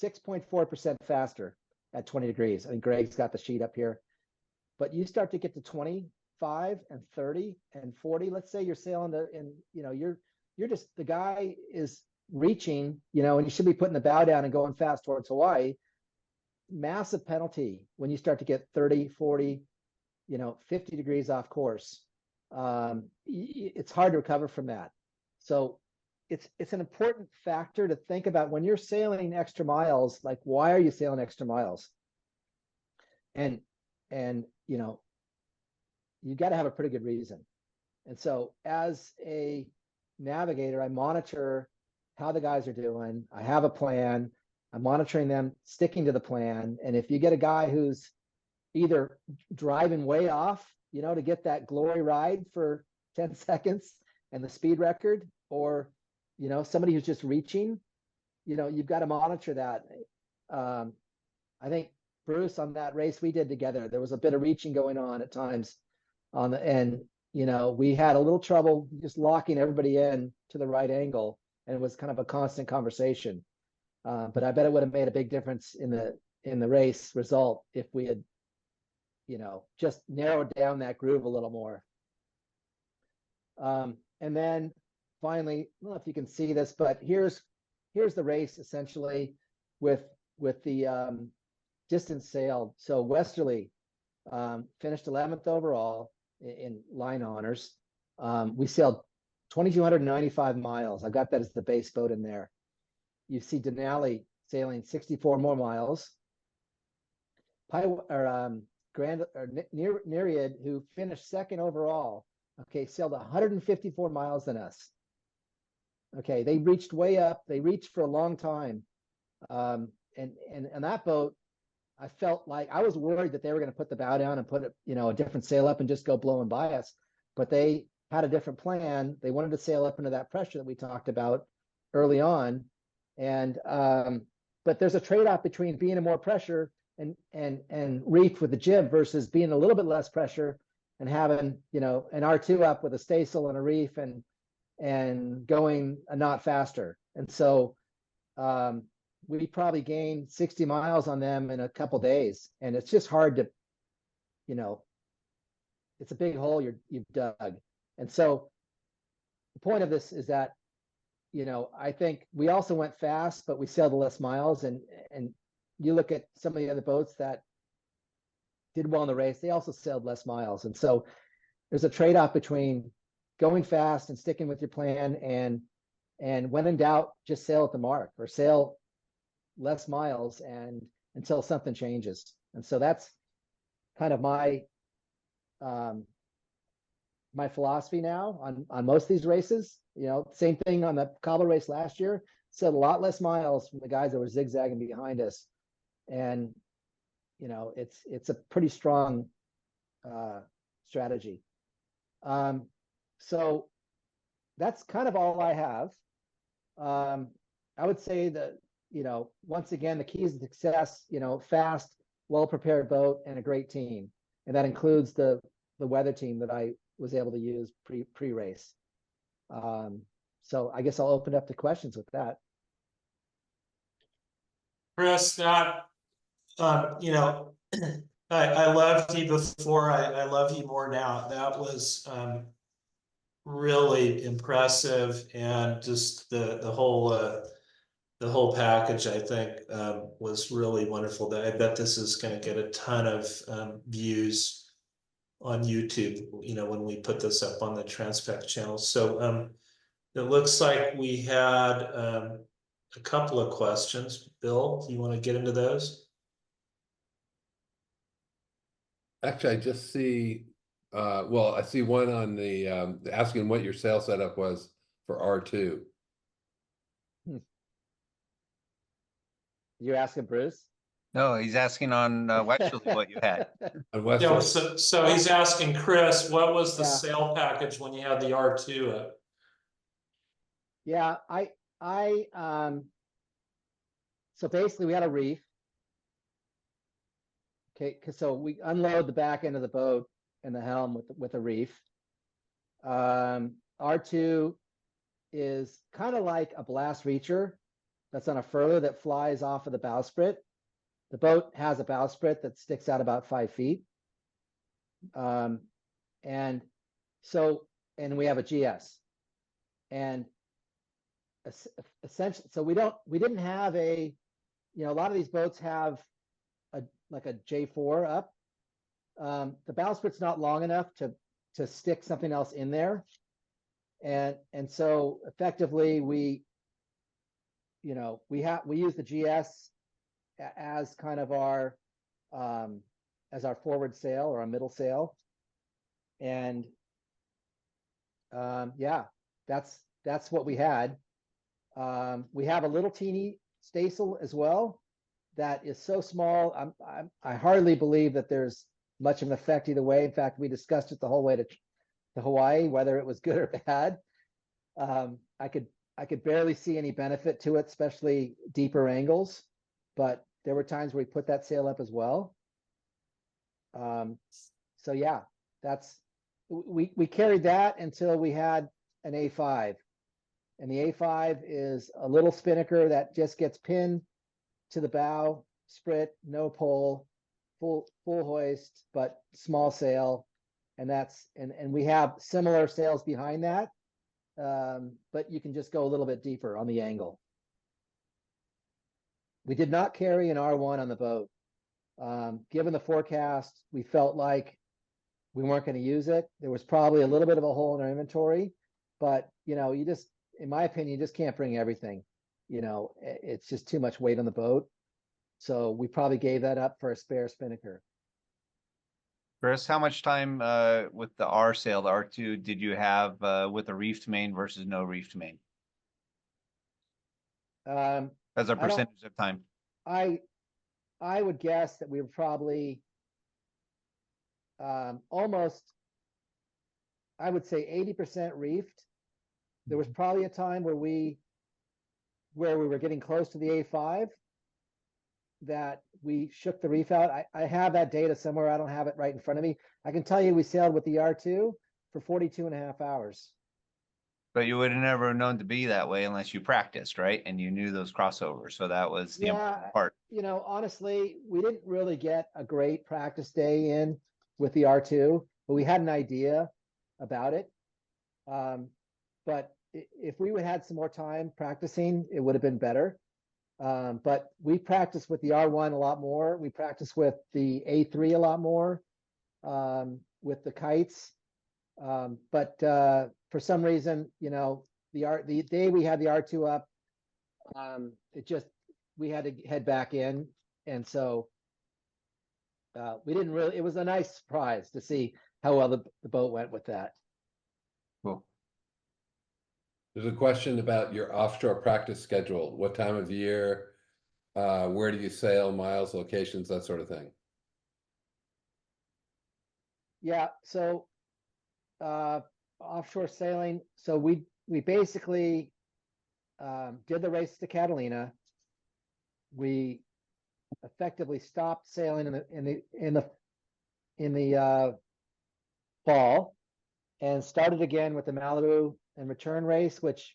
6.4% faster at 20 degrees. I think Greg's got the sheet up here. But you start to get to 25 and 30 and 40. Let's say you're sailing you're just, the guy is reaching, and you should be putting the bow down and going fast towards Hawaii. Massive penalty when you start to get 30, 40, 50 degrees off course. it's hard to recover from that. So it's an important factor to think about when you're sailing extra miles. Like, why are you sailing extra miles? And you know, you got to have a pretty good reason. And so as a navigator, I monitor how the guys are doing. I have a plan. I'm monitoring them, sticking to the plan. And if you get a guy who's either driving way off, you know, to get that glory ride for 10 seconds and the speed record, or, you know, somebody who's just reaching, you know, you've got to monitor that. I think, Bruce, on that race we did together, there was a bit of reaching going on at times on the end. You know, we had a little trouble just locking everybody in to the right angle, and it was kind of a constant conversation. But I bet it would have made a big difference in the race result if we had, you know, just narrowed down that groove a little more. And then finally, I don't know if you can see this, but here's the race essentially with the distance sailed. So Westerly finished 11th overall in line honors. We sailed 2,295 miles. I got that as the base boat in there. You see Denali sailing 64 more miles. Nereid, who finished second overall, okay, sailed 154 miles than us. Okay, they reached way up. They reached for a long time. And that boat, I felt like I was worried that they were going to put the bow down and put, you know, a different sail up and just go blowing by us. But they had a different plan. They wanted to sail up into that pressure that we talked about early on. And but there's a trade-off between being in more pressure and reef with the jib versus being a little bit less pressure and having, you know, an R2 up with a staysail and a reef and going a knot faster. And so we probably gained 60 miles on them in a couple days, and it's just hard to, you know, it's a big hole you've dug. And so the point of this is that, you know, I think we also went fast, but we sailed less miles. And you look at some of the other boats that did well in the race, they also sailed less miles. And so there's a trade-off between going fast and sticking with your plan, and when in doubt, just sail at the mark or sail less miles and until something changes. And so that's kind of my my philosophy now on most of these races. You know, same thing on the cobble race last year, sailed a lot less miles from the guys that were zigzagging behind us. And, you know, it's a pretty strong strategy. So that's kind of all I have. I would say that, you know, once again, the keys to success, you know, fast, well-prepared boat and a great team. And that includes the weather team that I was able to use pre-race. So I guess I'll open up to questions with that. Chris, you know, I loved you before. I love you more now. That was really impressive, and just the whole package, I think, was really wonderful. I bet this is going to get a ton of views on YouTube, you know, when we put this up on the Transpac channel. So it looks like we had a couple of questions. Bill, do you want to get into those? Actually, I just see, well, I see one on the asking what your sail setup was for R2. You're asking Bruce? No, he's asking on Westerly what you had. On Yeah, Westerly. so he's asking Chris, what was the Yeah. sail package when you had the R2 up? Yeah, so basically we had a reef. Okay, so we unload the back end of the boat and the helm with a reef. R2 is kind of like a blast reacher that's on a furler that flies off of the bowsprit. The boat has a bowsprit that sticks out about 5 feet. And we have a GS. And essentially, so we didn't have a, you know, a lot of these boats have like a J4 up. The bowsprit's not long enough to to stick something else in there. And so effectively we use the GS as kind of our as our forward sail or our middle sail. And yeah, that's what we had. We have a little teeny staysail as well that is so small. I hardly believe that there's much of an effect either way. In fact, we discussed it the whole way to Hawaii, whether it was good or bad. I could barely see any benefit to it, especially deeper angles. But there were times where we put that sail up as well. So yeah, we carried that until we had an A5. And the A5 is a little spinnaker that just gets pinned to the bow, sprit, no pole, full hoist, but small sail. And and we have similar sails behind that. But you can just go a little bit deeper on the angle. We did not carry an R1 on the boat. Given the forecast, we felt like we weren't going to use it. There was probably a little bit of a hole in our inventory, but you just, in my opinion, you just can't bring everything. It's just too much weight on the boat. So we probably gave that up for a spare spinnaker. Chris, how much time with the R sail, the R2, did you have with a reefed main versus no reefed main? As a percentage of time? I would guess that we were probably almost, I would say 80% reefed. There was probably a time where we were getting close to the A5 that we shook the reef out. I have that data somewhere. I don't have it right in front of me. I can tell you we sailed with the R2 for 42.5 hours. But you would have never known to be that way unless you practiced, right? And you knew those crossovers. So that was the important part. Honestly, we didn't really get a great practice day in with the R2, but we had an idea about it. But if we would have had some more time practicing, it would have been better. But we practiced with the R1 a lot more. We practiced with the A3 a lot more, with the kites. But for some reason, the day we had the R2 up, we had to head back in. And so we didn't really, it was a nice surprise to see how well the boat went with that. Cool. There's a question about your offshore practice schedule. What time of year, where do you sail, miles, locations, that sort of thing? Yeah, so offshore sailing. So we basically did the race to Catalina. We effectively stopped sailing in the fall and started again with the Malibu and return race, which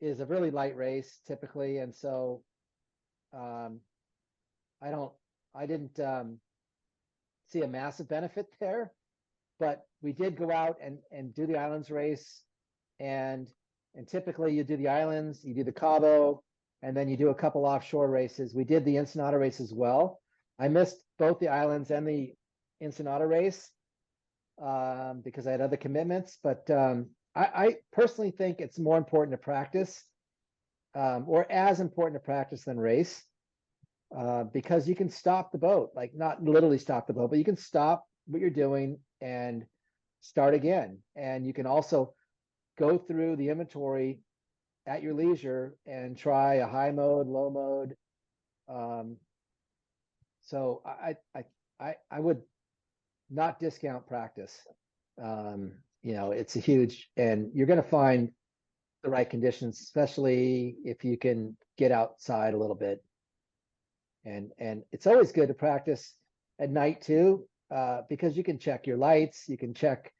is a really light race typically. And so I didn't see a massive benefit there, but we did go out and do the islands race. And typically you do the islands, you do the Cabo, and then you do a couple offshore races. We did the Ensenada race as well. I missed both the islands and the Ensenada race because I had other commitments, but I personally think it's more important to practice or as important to practice than race because you can stop the boat, like not literally stop the boat, but you can stop what you're doing and start again. And you can also go through the inventory at your leisure and try a high mode, low mode. So I would not discount practice. It's a huge, and you're going to find the right conditions, especially if you can get outside a little bit. And it's always good to practice at night too, because you can check your lights, you can check,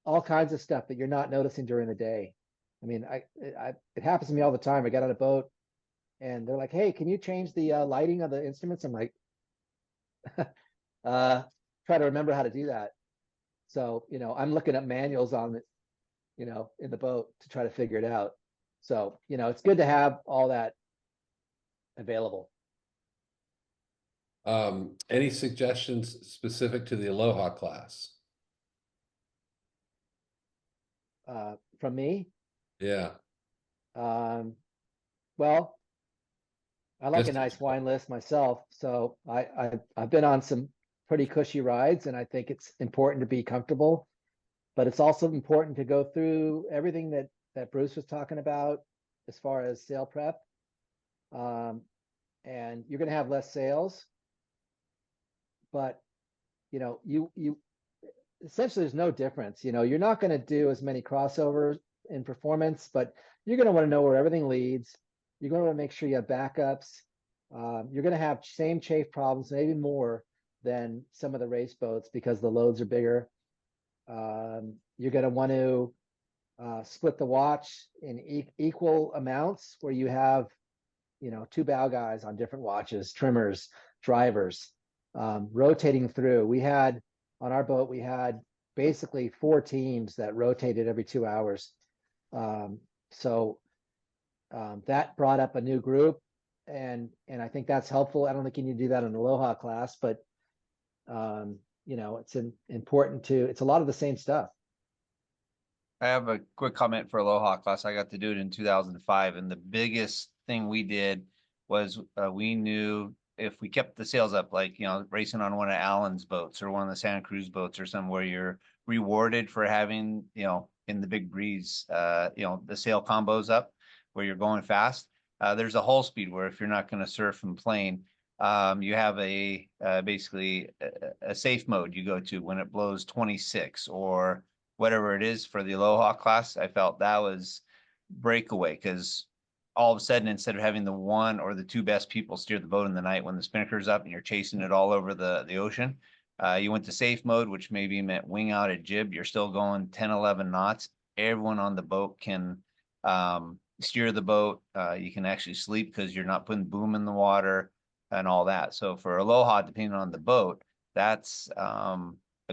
all kinds of stuff that you're not noticing during the day. I mean, it happens to me all the time. I get on a boat and they're like, "Hey, can you change the lighting of the instruments?" I'm like, try to remember how to do that. So, I'm looking up manuals on it, in the boat to try to figure it out. So, it's good to have all that available. Any suggestions specific to the Aloha class? from me. Yeah, Well, I like a Just- nice wine list myself, so I've been on some pretty cushy rides, and I think it's important to be comfortable. But it's also important to go through everything that Bruce was talking about as far as sail prep. And you're gonna have less sales, but you essentially there's no difference. You're not gonna do as many crossovers in performance, but you're gonna want to know where everything leads. You're gonna want to make sure you have backups. You're gonna have same chafe problems, maybe more than some of the race boats because the loads are bigger. You're going to want to split the watch in equal amounts where you have, two bow guys on different watches, trimmers, drivers, rotating through. On our boat, we had basically 4 teams that rotated every 2 hours. So that brought up a new group, and I think that's helpful. I don't think you need to do that in Aloha class, but it's important it's a lot of the same stuff. I have a quick comment for Aloha class. I got to do it in 2005, and the biggest thing we did was we knew if we kept the sails up, like, racing on one of Alan's boats or one of the Santa Cruz boats or somewhere, you're rewarded for having, in the big breeze, the sail combos up where you're going fast. There's a hull speed where if you're not going to surf and plane, you have basically a safe mode you go to when it blows 26 or whatever it is for the Aloha class. I felt that was breakaway because all of a sudden, instead of having the 1 or the 2 best people steer the boat in the night when the spinnaker's up and you're chasing it all over the ocean, you went to safe mode, which maybe meant wing out a jib. You're still going 10, 11 knots. Everyone on the boat can steer the boat. You can actually sleep because you're not putting boom in the water and all that. So for Aloha, depending on the boat, that's a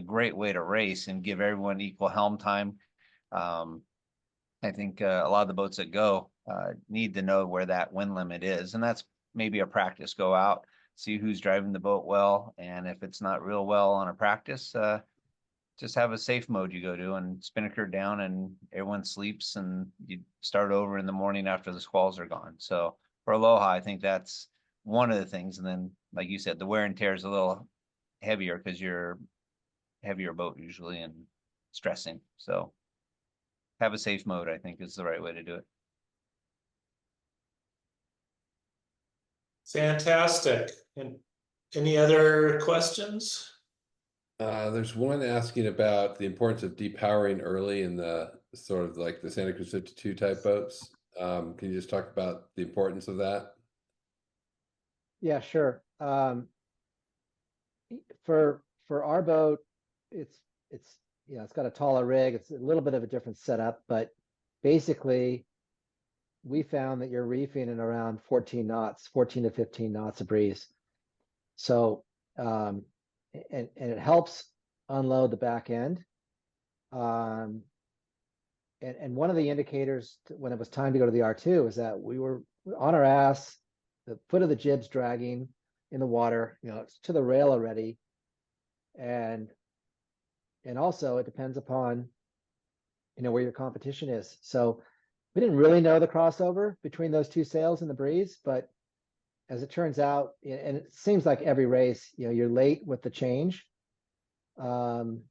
great way to race and give everyone equal helm time. I think a lot of the boats that go need to know where that wind limit is, and that's maybe a practice. Go out, see who's driving the boat well, and if it's not real well on a practice, just have a safe mode you go to and spinnaker down, and everyone sleeps, and you start over in the morning after the squalls are gone. So for Aloha, I think that's one of the things. And then, like you said, the wear and tear is a little heavier because you're heavier boat usually and stressing. So have a safe mode, I think, is the right way to do it. Fantastic. And any other questions? There's one asking about the importance of depowering early in the sort of like the Santa Cruz 52 type boats. Can you just talk about the importance of that? Yeah, sure. For our boat, it's got a taller rig. It's a little bit of a different setup, but basically we found that you're reefing in around 14 knots, 14 to 15 knots of breeze. So and it helps unload the back end. And one of the indicators when it was time to go to the R2 is that we were on our ass, the foot of the jib's dragging in the water, it's to the rail already. And also it depends upon, where your competition is. So we didn't really know the crossover between those 2 sails in the breeze, but as it turns out, and it seems like every race, you're late with the change. You're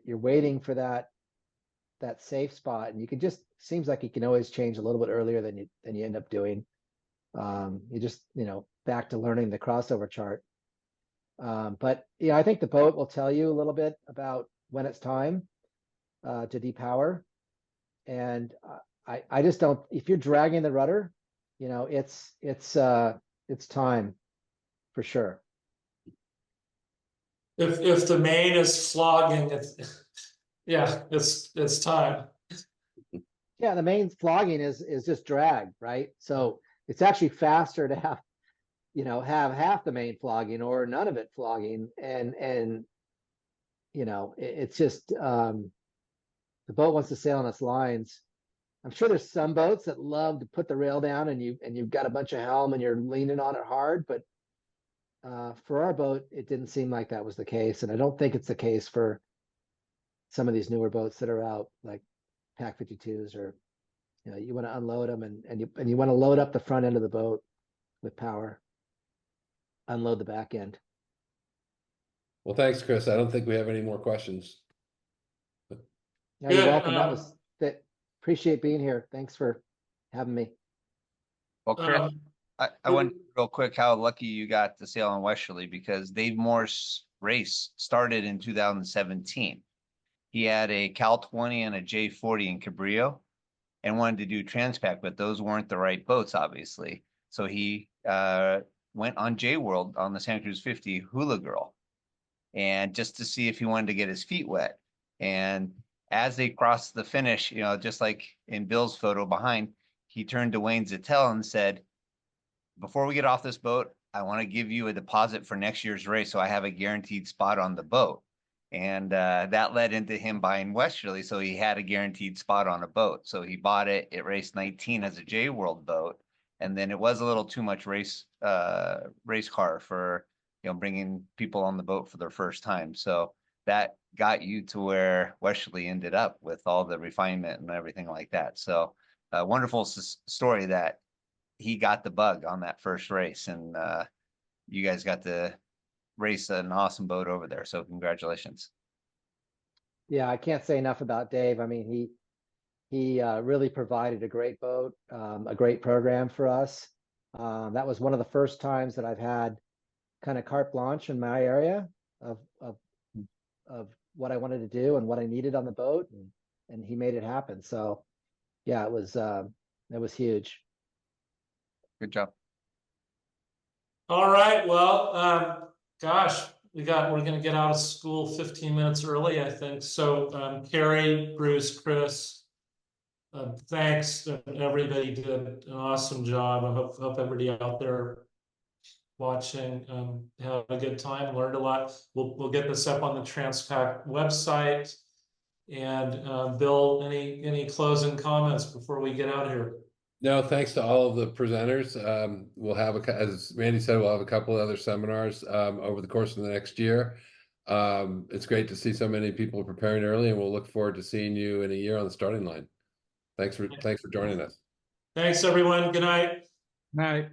waiting for that safe spot, and seems like you can always change a little bit earlier than you end up doing. You just, back to learning the crossover chart. But I think the boat will tell you a little bit about when it's time to depower. And I just don't, if you're dragging the rudder, it's time for sure. If the main is flogging, it's time. Yeah, the main flogging is just drag, right? So it's actually faster to have half the main flogging or none of it flogging, and it's just the boat wants to sail on its lines. I'm sure there's some boats that love to put the rail down and you've got a bunch of helm and you're leaning on it hard, but for our boat, it didn't seem like that was the case, and I don't think it's the case for some of these newer boats that are out. Like Cat 52s, or you want to unload them, and you want to load up the front end of the boat with power, unload the back end. Well, thanks, Chris. I don't think we have any more questions. No, you're Good, welcome. That was that. Appreciate being here. Thanks for having me. Well, Chris, I wonder good- real quick how lucky you got to sail on Westerly, because Dave Moore's race started in 2017. He had a Cal 20 and a J40 in Cabrillo and wanted to do Transpac, but those weren't the right boats, obviously. So he went on J World on the Santa Cruz 50 Hula Girl, and just to see if he wanted to get his feet wet. And as they crossed the finish, just like in Bill's photo behind, he turned to Wayne Zattel and said, "Before we get off this boat, I want to give you a deposit for next year's race, so I have a guaranteed spot on the boat." And that led into him buying Westerly, so he had a guaranteed spot on a boat. So he bought it. It raced 19 as a J World boat, and then it was a little too much race car for bringing people on the boat for their first time. So that got you to where Westerly ended up with all the refinement and everything like that. So a wonderful story that he got the bug on that first race, and you guys got to race an awesome boat over there. So congratulations. Yeah, I can't say enough about Dave. I mean, he really provided a great boat, a great program for us. That was one of the first times that I've had kind of carte blanche in my area of what I wanted to do and what I needed on the boat, and he made it happen. So yeah, it was huge. Good job. All right, well, gosh, we're gonna get out of school 15 minutes early, I think. So, Kerry, Bruce, Chris, thanks. Everybody did an awesome job. I hope everybody out there watching had a good time, learned a lot. We'll get this up on the Transpac website. And Bill, any closing comments before we get out of here? No, thanks to all of the presenters. We'll have as Randy said, we'll have a couple of other seminars over the course of the next year. It's great to see so many people preparing early, and we'll look forward to seeing you in a year on the starting line. Thanks for joining us. Thanks, everyone. Good night. Night.